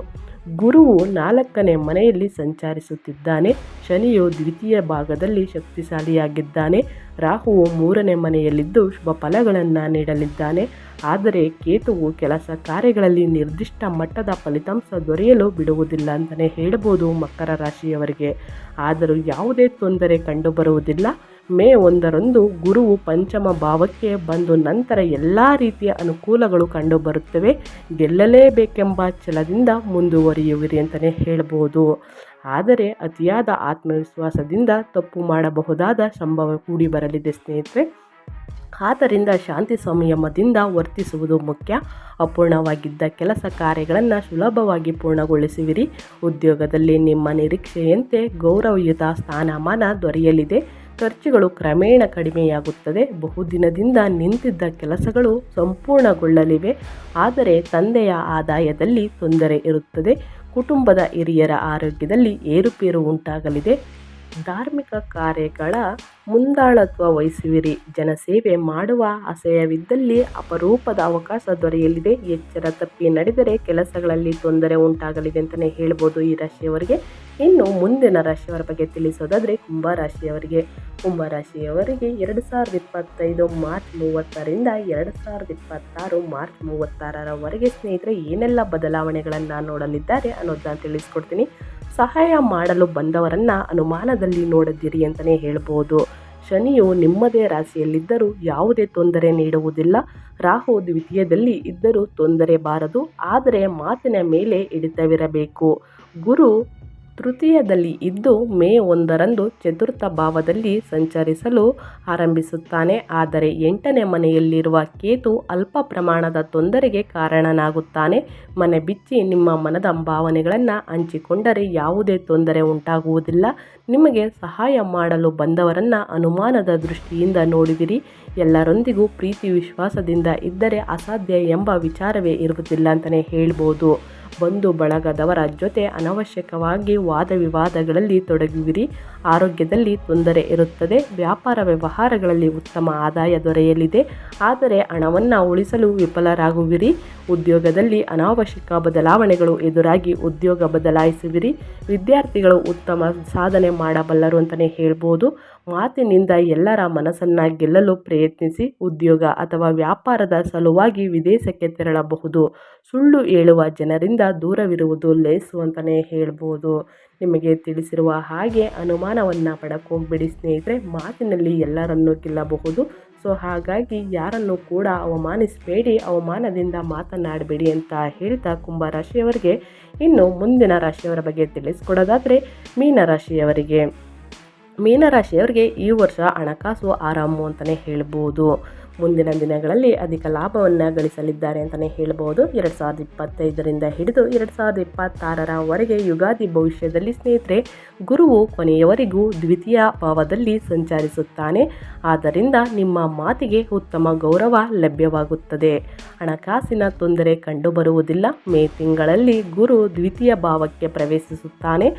ಗುರುವು 4ನೇ ಮನೆಯಲ್ಲಿ ಸಂಚರಿಸುತ್ತಿದ್ದಾನೆ. ಶನಿಯು ದ್ವಿತೀಯ ಭಾಗದಲ್ಲಿ ಶಕ್ತಿಶಾಲಿಯಾಗಿದ್ದಾನೆ. ರಾಹುವು 3ನೇ ಮನೆಯಲ್ಲಿದ್ದು ಶುಭ ಫಲಗಳನ್ನು ನೀಡಲಿದ್ದಾನೆ. ಆದರೆ ಕೇತುವು ಕೆಲಸ ಕಾರ್ಯಗಳಲ್ಲಿ ನಿರ್ದಿಷ್ಟ ಮಟ್ಟದ ಫಲಿತಾಂಶ ದೊರೆಯಲು ಬಿಡುವುದಿಲ್ಲ ಅಂತಲೇ ಹೇಳ್ಬೋದು ಮಕರ ರಾಶಿಯವರಿಗೆ. ಆದರೂ ಯಾವುದೇ ತೊಂದರೆ ಕಂಡುಬರುವುದಿಲ್ಲ. ಮೇ 1ರಂದು ಗುರುವು ಪಂಚಮ ಭಾವಕ್ಕೆ ಬಂದು ನಂತರ ಎಲ್ಲ ರೀತಿಯ ಅನುಕೂಲಗಳು ಕಂಡುಬರುತ್ತವೆ. ಗೆಲ್ಲಲೇಬೇಕೆಂಬ ಛಲದಿಂದ ಮುಂದುವರಿಯುವಿರಿ ಅಂತಲೇ ಹೇಳ್ಬೋದು. ಆದರೆ ಅತಿಯಾದ ಆತ್ಮವಿಶ್ವಾಸದಿಂದ ತಪ್ಪು ಮಾಡಬಹುದಾದ ಸಂಭವ ಕೂಡಿ ಬರಲಿದೆ ಸ್ನೇಹಿತರೆ. ಆದ್ದರಿಂದ ಶಾಂತಿ ಸಂಯಮದಿಂದ ವರ್ತಿಸುವುದು ಮುಖ್ಯ. ಅಪೂರ್ಣವಾಗಿದ್ದ ಕೆಲಸ ಕಾರ್ಯಗಳನ್ನು ಸುಲಭವಾಗಿ ಪೂರ್ಣಗೊಳಿಸುವಿರಿ. ಉದ್ಯೋಗದಲ್ಲಿ ನಿಮ್ಮ ನಿರೀಕ್ಷೆಯಂತೆ ಗೌರವಯುತ ಸ್ಥಾನಮಾನ ದೊರೆಯಲಿದೆ. ಖರ್ಚುಗಳು ಕ್ರಮೇಣ ಕಡಿಮೆಯಾಗುತ್ತದೆ. ಬಹುದಿನದಿಂದ ನಿಂತಿದ್ದ ಕೆಲಸಗಳು ಸಂಪೂರ್ಣಗೊಳ್ಳಲಿವೆ. ಆದರೆ ತಂದೆಯ ಆದಾಯದಲ್ಲಿ ತೊಂದರೆ ಇರುತ್ತದೆ. ಕುಟುಂಬದ ಹಿರಿಯರ ಆರೋಗ್ಯದಲ್ಲಿ ಏರುಪೇರು ಉಂಟಾಗಲಿದೆ. ಧಾರ್ಮಿಕ ಕಾರ್ಯಗಳ ಮುಂದಾಳತ್ವ ವಹಿಸುವಿರಿ. ಜನಸೇವೆ ಮಾಡುವ ಆಶಯವಿದ್ದಲ್ಲಿ ಅಪರೂಪದ ಅವಕಾಶ ದೊರೆಯಲಿದೆ. ಎಚ್ಚರ ತಪ್ಪಿ ನಡೆದರೆ ಕೆಲಸಗಳಲ್ಲಿ ತೊಂದರೆ ಉಂಟಾಗಲಿದೆ ಅಂತಲೇ ಹೇಳ್ಬೋದು ಈ ರಾಶಿಯವರಿಗೆ. ಇನ್ನು ಮುಂದಿನ ರಾಶಿಯವರ ಬಗ್ಗೆ ತಿಳಿಸೋದಾದರೆ ಕುಂಭರಾಶಿಯವರಿಗೆ 2025 ಮಾರ್ಚ್ 30ರಿಂದ 2026 ಮಾರ್ಚ್ 36ರವರೆಗೆ ಸ್ನೇಹಿತರೆ ಏನೆಲ್ಲ ಬದಲಾವಣೆಗಳನ್ನು ನೋಡಲಿದ್ದಾರೆ ಅನ್ನೋದನ್ನು ತಿಳಿಸ್ಕೊಡ್ತೀನಿ. ಸಹಾಯ ಮಾಡಲು ಬಂದವರನ್ನು ಅನುಮಾನದಲ್ಲಿ ನೋಡದಿರಿ ಅಂತಲೇ ಹೇಳ್ಬೋದು. ಶನಿಯು ನಿಮ್ಮದೇ ರಾಶಿಯಲ್ಲಿದ್ದರೂ ಯಾವುದೇ ತೊಂದರೆ ನೀಡುವುದಿಲ್ಲ. ರಾಹು ದ್ವಿತೀಯದಲ್ಲಿ ಇದ್ದರೂ ತೊಂದರೆ ಬಾರದು, ಆದರೆ ಮಾತಿನ ಮೇಲೆ ಹಿಡಿತವಿರಬೇಕು. ಗುರು ತೃತೀಯದಲ್ಲಿ ಇದ್ದು ಮೇ 1ರಂದು ಚತುರ್ಥ ಭಾವದಲ್ಲಿ ಸಂಚರಿಸಲು ಆರಂಭಿಸುತ್ತಾನೆ. ಆದರೆ 8ನೇ ಮನೆಯಲ್ಲಿರುವ ಕೇತು ಅಲ್ಪ ಪ್ರಮಾಣದ ತೊಂದರೆಗೆ ಕಾರಣನಾಗುತ್ತಾನೆ. ಮನೆ ಬಿಚ್ಚಿ ನಿಮ್ಮ ಮನದ ಭಾವನೆಗಳನ್ನು ಹಂಚಿಕೊಂಡರೆ ಯಾವುದೇ ತೊಂದರೆ ಉಂಟಾಗುವುದಿಲ್ಲ. ನಿಮಗೆ ಸಹಾಯ ಮಾಡಲು ಬಂದವರನ್ನು ಅನುಮಾನದ ದೃಷ್ಟಿಯಿಂದ ನೋಡುವಿರಿ. ಎಲ್ಲರೊಂದಿಗೂ ಪ್ರೀತಿ ವಿಶ್ವಾಸದಿಂದ ಇದ್ದರೆ ಅಸಾಧ್ಯ ಎಂಬ ವಿಚಾರವೇ ಇರುವುದಿಲ್ಲ ಅಂತಲೇ ಹೇಳ್ಬೋದು. ಬಂಧು ಬಳಗದವರ ಜೊತೆ ಅನವಶ್ಯಕವಾಗಿ ವಾದ ವಿವಾದಗಳಲ್ಲಿ ತೊಡಗುವಿರಿ. ಆರೋಗ್ಯದಲ್ಲಿ ತೊಂದರೆ ಇರುತ್ತದೆ. ವ್ಯಾಪಾರ ವ್ಯವಹಾರಗಳಲ್ಲಿ ಉತ್ತಮ ಆದಾಯ ದೊರೆಯಲಿದೆ, ಆದರೆ ಹಣವನ್ನು ಉಳಿಸಲು ವಿಫಲರಾಗುವಿರಿ. ಉದ್ಯೋಗದಲ್ಲಿ ಅನಾವಶ್ಯಕ ಬದಲಾವಣೆಗಳು ಎದುರಾಗಿ ಉದ್ಯೋಗ ಬದಲಾಯಿಸುವಿರಿ. ವಿದ್ಯಾರ್ಥಿಗಳು ಉತ್ತಮ ಸಾಧನೆ ಮಾಡಬಲ್ಲರು ಅಂತಲೇ ಹೇಳ್ಬೋದು. ಮಾತಿನಿಂದ ಎಲ್ಲರ ಮನಸ್ಸನ್ನು ಗೆಲ್ಲಲು ಪ್ರಯತ್ನಿಸಿ. ಉದ್ಯೋಗ ಅಥವಾ ವ್ಯಾಪಾರದ ಸಲುವಾಗಿ ವಿದೇಶಕ್ಕೆ ತೆರಳಬಹುದು. ಸುಳ್ಳು ಹೇಳುವ ಜನರಿಂದ ದೂರವಿರುವುದು ಲೇಸು ಅಂತಲೇ ಹೇಳ್ಬೋದು. ನಿಮಗೆ ತಿಳಿಸಿರುವ ಹಾಗೆ ಅನುಮಾನವನ್ನು ಪಡಕೋಗ್ಬೇಡಿ ಸ್ನೇಹಿತರೆ. ಮಾತಿನಲ್ಲಿ ಎಲ್ಲರನ್ನೂ ಗೆಲ್ಲಬಹುದು. ಸೊ ಹಾಗಾಗಿ ಯಾರನ್ನು ಕೂಡ ಅವಮಾನಿಸಬೇಡಿ, ಅವಮಾನದಿಂದ ಮಾತನಾಡಬೇಡಿ ಅಂತ ಹೇಳ್ತಾ ಕುಂಭ ರಾಶಿಯವರಿಗೆ ಇನ್ನು ಮುಂದಿನ ರಾಶಿಯವರ ಬಗ್ಗೆ ತಿಳಿಸ್ಕೊಡೋದಾದರೆ ಮೀನರಾಶಿಯವರಿಗೆ ಈ ವರ್ಷ ಹಣಕಾಸು ಆರಾಮು ಅಂತಲೇ ಹೇಳ್ಬೋದು. ಮುಂದಿನ ದಿನಗಳಲ್ಲಿ ಅಧಿಕ ಲಾಭವನ್ನು ಗಳಿಸಲಿದ್ದಾರೆ ಅಂತಲೇ ಹೇಳ್ಬೋದು. 2025ರಿಂದ ಹಿಡಿದು 2026ರವರೆಗೆ ಯುಗಾದಿ ಭವಿಷ್ಯದಲ್ಲಿ ಸ್ನೇಹಿತರೆ ಗುರುವು ಕೊನೆಯವರೆಗೂ ದ್ವಿತೀಯ ಭಾವದಲ್ಲಿ ಸಂಚರಿಸುತ್ತಾನೆ. ಆದ್ದರಿಂದ ನಿಮ್ಮ ಮಾತಿಗೆ ಉತ್ತಮ ಗೌರವ ಲಭ್ಯವಾಗುತ್ತದೆ. ಹಣಕಾಸಿನ ತೊಂದರೆ ಕಂಡುಬರುವುದಿಲ್ಲ. ಮೇ ತಿಂಗಳಲ್ಲಿ ಗುರು ದ್ವಿತೀಯ ಭಾವಕ್ಕೆ ಪ್ರವೇಶಿಸುತ್ತಾನೆ.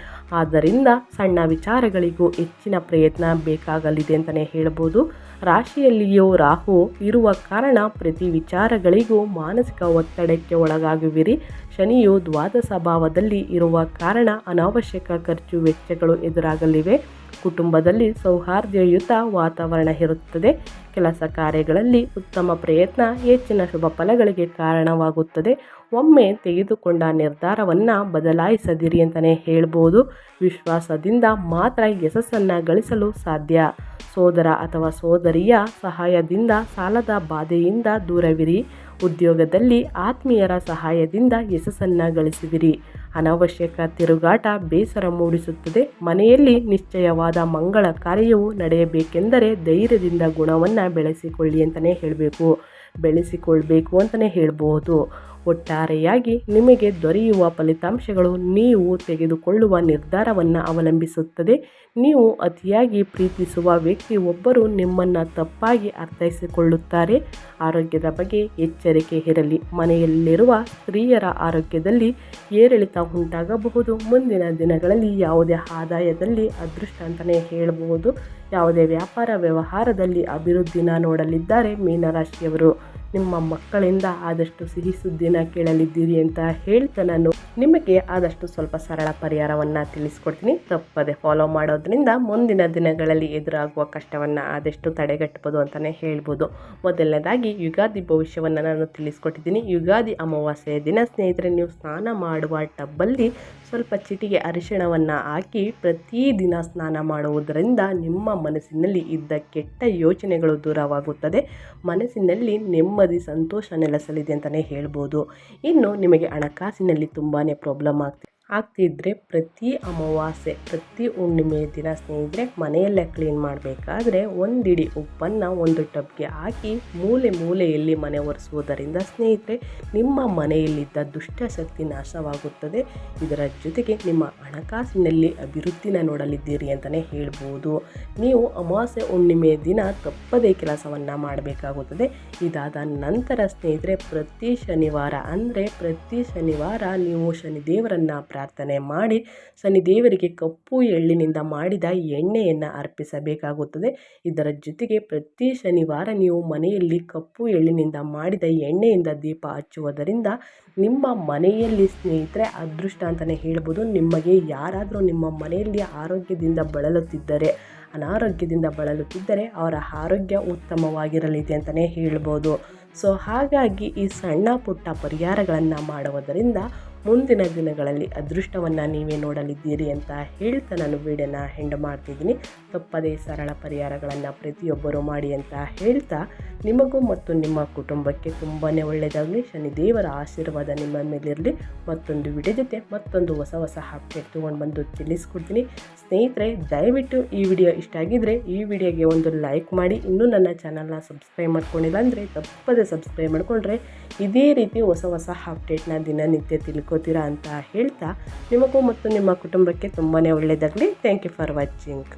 ಆದ್ದರಿಂದ ಸಣ್ಣ ವಿಚಾರಗಳಿಗೂ ಹೆಚ್ಚಿನ ಪ್ರಯತ್ನ ಬೇಕಾಗಲಿದೆ ಅಂತಲೇ ಹೇಳ್ಬೋದು. ರಾಶಿಯಲ್ಲಿಯೂ ರಾಹು ಇರುವ ಕಾರಣ ಪ್ರತಿ ವಿಚಾರಗಳಿಗೂ ಮಾನಸಿಕ ಒತ್ತಡಕ್ಕೆ ಒಳಗಾಗುವಿರಿ. ಶನಿಯು ದ್ವಾದಶ ಭಾವದಲ್ಲಿ ಇರುವ ಕಾರಣ ಅನಾವಶ್ಯಕ ಖರ್ಚು ವೆಚ್ಚಗಳು ಎದುರಾಗಲಿವೆ. ಕುಟುಂಬದಲ್ಲಿ ಸೌಹಾರ್ದಯುತ ವಾತಾವರಣ ಇರುತ್ತದೆ. ಕೆಲಸ ಕಾರ್ಯಗಳಲ್ಲಿ ಉತ್ತಮ ಪ್ರಯತ್ನ ಹೆಚ್ಚಿನ ಶುಭ ಫಲಗಳಿಗೆ ಕಾರಣವಾಗುತ್ತದೆ. ಒಮ್ಮೆ ತೆಗೆದುಕೊಂಡ ನಿರ್ಧಾರವನ್ನು ಬದಲಾಯಿಸದಿರಿ ಅಂತಲೇ ಹೇಳ್ಬೋದು. ವಿಶ್ವಾಸದಿಂದ ಮಾತ್ರ ಯಶಸ್ಸನ್ನು ಗಳಿಸಲು ಸಾಧ್ಯ. ಸೋದರ ಅಥವಾ ಸೋದರಿಯ ಸಹಾಯದಿಂದ ಸಾಲದ ಬಾಧೆಯಿಂದ ದೂರವಿರಿ. ಉದ್ಯೋಗದಲ್ಲಿ ಆತ್ಮೀಯರ ಸಹಾಯದಿಂದ ಯಶಸ್ಸನ್ನು ಗಳಿಸುವಿರಿ. ಅನಾವಶ್ಯಕ ತಿರುಗಾಟ ಬೇಸರ ಮೂಡಿಸುತ್ತದೆ. ಮನೆಯಲ್ಲಿ ನಿಶ್ಚಯವಾದ ಮಂಗಳ ಕಾರ್ಯವು ನಡೆಯಬೇಕೆಂದರೆ ಧೈರ್ಯದಿಂದ ಗುಣವನ್ನು ಬೆಳೆಸಿಕೊಳ್ಬೇಕು ಅಂತಲೇ ಹೇಳ್ಬೋದು. ಒಟ್ಟಾರೆಯಾಗಿ ನಿಮಗೆ ದೊರೆಯುವ ಫಲಿತಾಂಶಗಳು ನೀವು ತೆಗೆದುಕೊಳ್ಳುವ ನಿರ್ಧಾರವನ್ನು ಅವಲಂಬಿಸುತ್ತದೆ. ನೀವು ಅತಿಯಾಗಿ ಪ್ರೀತಿಸುವ ವ್ಯಕ್ತಿ ಒಬ್ಬರು ನಿಮ್ಮನ್ನು ತಪ್ಪಾಗಿ ಅರ್ಥೈಸಿಕೊಳ್ಳುತ್ತಾರೆ. ಆರೋಗ್ಯದ ಬಗ್ಗೆ ಎಚ್ಚರಿಕೆ ಇರಲಿ. ಮನೆಯಲ್ಲಿರುವ ಸ್ತ್ರೀಯರ ಆರೋಗ್ಯದಲ್ಲಿ ಏರಿಳಿತ ಉಂಟಾಗಬಹುದು. ಮುಂದಿನ ದಿನಗಳಲ್ಲಿ ಯಾವುದೇ ಆದಾಯದಲ್ಲಿ ಅದೃಷ್ಟ ಅಂತಲೇ ಹೇಳ್ಬೋದು. ಯಾವುದೇ ವ್ಯಾಪಾರ ವ್ಯವಹಾರದಲ್ಲಿ ಅಭಿವೃದ್ಧಿನ ನೋಡಲಿದ್ದಾರೆ ಮೀನರಾಶಿಯವರು. ನಿಮ್ಮ ಮಕ್ಕಳಿಂದ ಆದಷ್ಟು ಸಿಹಿ ಸುದ್ದಿನ ಕೇಳಲಿದ್ದೀರಿ ಅಂತ ಹೇಳ್ತಾ ನಾನು ನಿಮಗೆ ಆದಷ್ಟು ಸ್ವಲ್ಪ ಸರಳ ಪರಿಹಾರವನ್ನು ತಿಳಿಸ್ಕೊಡ್ತೀನಿ. ತಪ್ಪದೆ ಫಾಲೋ ಮಾಡೋದ್ರಿಂದ ಮುಂದಿನ ದಿನಗಳಲ್ಲಿ ಎದುರಾಗುವ ಕಷ್ಟವನ್ನು ಆದಷ್ಟು ತಡೆಗಟ್ಟಬಹುದು ಅಂತಲೇ ಹೇಳ್ಬೋದು. ಮೊದಲನೇದಾಗಿ ಯುಗಾದಿ ಭವಿಷ್ಯವನ್ನು ನಾನು ತಿಳಿಸ್ಕೊಟ್ಟಿದ್ದೀನಿ. ಯುಗಾದಿ ಅಮಾವಾಸ್ಯೆಯ ದಿನ ಸ್ನೇಹಿತರೆ ನೀವು ಸ್ನಾನ ಮಾಡುವ ಟಬ್ಬಲ್ಲಿ ಸ್ವಲ್ಪ ಚಿಟಿಗೆ ಅರಿಶಿಣವನ್ನು ಹಾಕಿ ಪ್ರತಿದಿನ ಸ್ನಾನ ಮಾಡುವುದರಿಂದ ನಿಮ್ಮ ಮನಸ್ಸಿನಲ್ಲಿ ಇದ್ದ ಕೆಟ್ಟ ಯೋಚನೆಗಳು ದೂರವಾಗುತ್ತದೆ. ಮನಸ್ಸಿನಲ್ಲಿ ನೆಮ್ಮದಿ ಸಂತೋಷ ನೆಲೆಸಲಿದೆ ಅಂತಲೇ ಹೇಳ್ಬೋದು. ಇನ್ನು ನಿಮಗೆ ಹಣಕಾಸಿನಲ್ಲಿ ತುಂಬಾ ಪ್ರಾಬ್ಲಮ್ ಆಗ್ತಿದ್ರೆ ಪ್ರತಿ ಅಮಾವಾಸ್ಯೆ ಪ್ರತಿ ಹುಣ್ಣಿಮೆ ದಿನ ಸ್ನೇಹಿತರೆ ಮನೆಯಲ್ಲೇ ಕ್ಲೀನ್ ಮಾಡಬೇಕಾದ್ರೆ ಒಂದಿಡಿ ಉಪ್ಪನ್ನು ಒಂದು ಟಬ್ಗೆ ಹಾಕಿ ಮೂಲೆಯಲ್ಲಿ ಮನೆ ಒರೆಸುವುದರಿಂದ ಸ್ನೇಹಿತರೆ ನಿಮ್ಮ ಮನೆಯಲ್ಲಿದ್ದ ದುಷ್ಟಶಕ್ತಿ ನಾಶವಾಗುತ್ತದೆ. ಇದರ ಜೊತೆಗೆ ನಿಮ್ಮ ಹಣಕಾಸಿನಲ್ಲಿ ಅಭಿವೃದ್ಧಿನ ನೋಡಲಿದ್ದೀರಿ ಅಂತಲೇ ಹೇಳ್ಬೋದು. ನೀವು ಅಮಾವಾಸ್ಯೆ ಹುಣ್ಣಿಮೆ ದಿನ ತಪ್ಪದೇ ಕೆಲಸವನ್ನು ಮಾಡಬೇಕಾಗುತ್ತದೆ. ಇದಾದ ನಂತರ ಸ್ನೇಹಿತರೆ ಪ್ರತಿ ಶನಿವಾರ ನೀವು ಶನಿದೇವರನ್ನು ಪ್ರಾರ್ಥನೆ ಮಾಡಿ ಶನಿದೇವರಿಗೆ ಕಪ್ಪು ಎಳ್ಳಿನಿಂದ ಮಾಡಿದ ಎಣ್ಣೆಯನ್ನು ಅರ್ಪಿಸಬೇಕಾಗುತ್ತದೆ. ಇದರ ಜೊತೆಗೆ ಪ್ರತಿ ಶನಿವಾರ ನೀವು ಮನೆಯಲ್ಲಿ ಕಪ್ಪು ಎಳ್ಳಿನಿಂದ ಮಾಡಿದ ಎಣ್ಣೆಯಿಂದ ದೀಪ ಹಚ್ಚುವುದರಿಂದ ನಿಮ್ಮ ಮನೆಯಲ್ಲಿ ಸ್ನೇಹಿತರೆ ಅದೃಷ್ಟ ಅಂತಲೇ ಹೇಳ್ಬೋದು. ನಿಮಗೆ ಯಾರಾದರೂ ನಿಮ್ಮ ಮನೆಯಲ್ಲಿ ಅನಾರೋಗ್ಯದಿಂದ ಬಳಲುತ್ತಿದ್ದರೆ ಅವರ ಆರೋಗ್ಯ ಉತ್ತಮವಾಗಿರಲಿದೆ ಅಂತಲೇ ಹೇಳ್ಬೋದು. ಸೊ ಹಾಗಾಗಿ ಈ ಸಣ್ಣ ಪುಟ್ಟ ಪರಿಹಾರಗಳನ್ನು ಮಾಡುವುದರಿಂದ ಮುಂದಿನ ದಿನಗಳಲ್ಲಿ ಅದೃಷ್ಟವನ್ನು ನೀವೇ ನೋಡಲಿದ್ದೀರಿ ಅಂತ ಹೇಳ್ತಾ ನಾನು ವಿಡಿಯೋನ ಎಂಡ್ ಮಾಡ್ತಿದ್ದೀನಿ. ತಪ್ಪದೇ ಸರಳ ಪರಿಹಾರಗಳನ್ನು ಪ್ರತಿಯೊಬ್ಬರು ಮಾಡಿ ಅಂತ ಹೇಳ್ತಾ ನಿಮಗೂ ಮತ್ತು ನಿಮ್ಮ ಕುಟುಂಬಕ್ಕೆ ತುಂಬಾ ಒಳ್ಳೆಯದಾಗಲಿ. ಶನಿದೇವರ ಆಶೀರ್ವಾದ ನಿಮ್ಮ ಮೇಲಿರಲಿ. ಮತ್ತೊಂದು ವಿಡಿಯೋ ಜೊತೆ ಮತ್ತೊಂದು ಹೊಸ ಅಪ್ಡೇಟ್ ತೊಗೊಂಡು ಬಂದು ತಿಳಿಸ್ಕೊಡ್ತೀನಿ. ಸ್ನೇಹಿತರೆ, ದಯವಿಟ್ಟು ಈ ವಿಡಿಯೋ ಇಷ್ಟ ಆಗಿದ್ದರೆ ಈ ವಿಡಿಯೋಗೆ ಒಂದು ಲೈಕ್ ಮಾಡಿ. ಇನ್ನೂ ನನ್ನ ಚಾನಲ್ನ ಸಬ್ಸ್ಕ್ರೈಬ್ ಮಾಡ್ಕೊಂಡಿಲ್ಲ ಅಂದರೆ ತಪ್ಪದೇ ಸಬ್ಸ್ಕ್ರೈಬ್ ಮಾಡಿಕೊಂಡ್ರೆ ಇದೇ ರೀತಿ ಹೊಸ ಅಪ್ಡೇಟ್ನ ದಿನನಿತ್ಯ ತಿಳ್ಕೊತೀರಾ ಅಂತ ಹೇಳ್ತಾ ನಿಮಗೂ ಮತ್ತು ನಿಮ್ಮ ಕುಟುಂಬಕ್ಕೆ ತುಂಬಾ ಒಳ್ಳೆಯದಾಗಲಿ. Thank you for watching.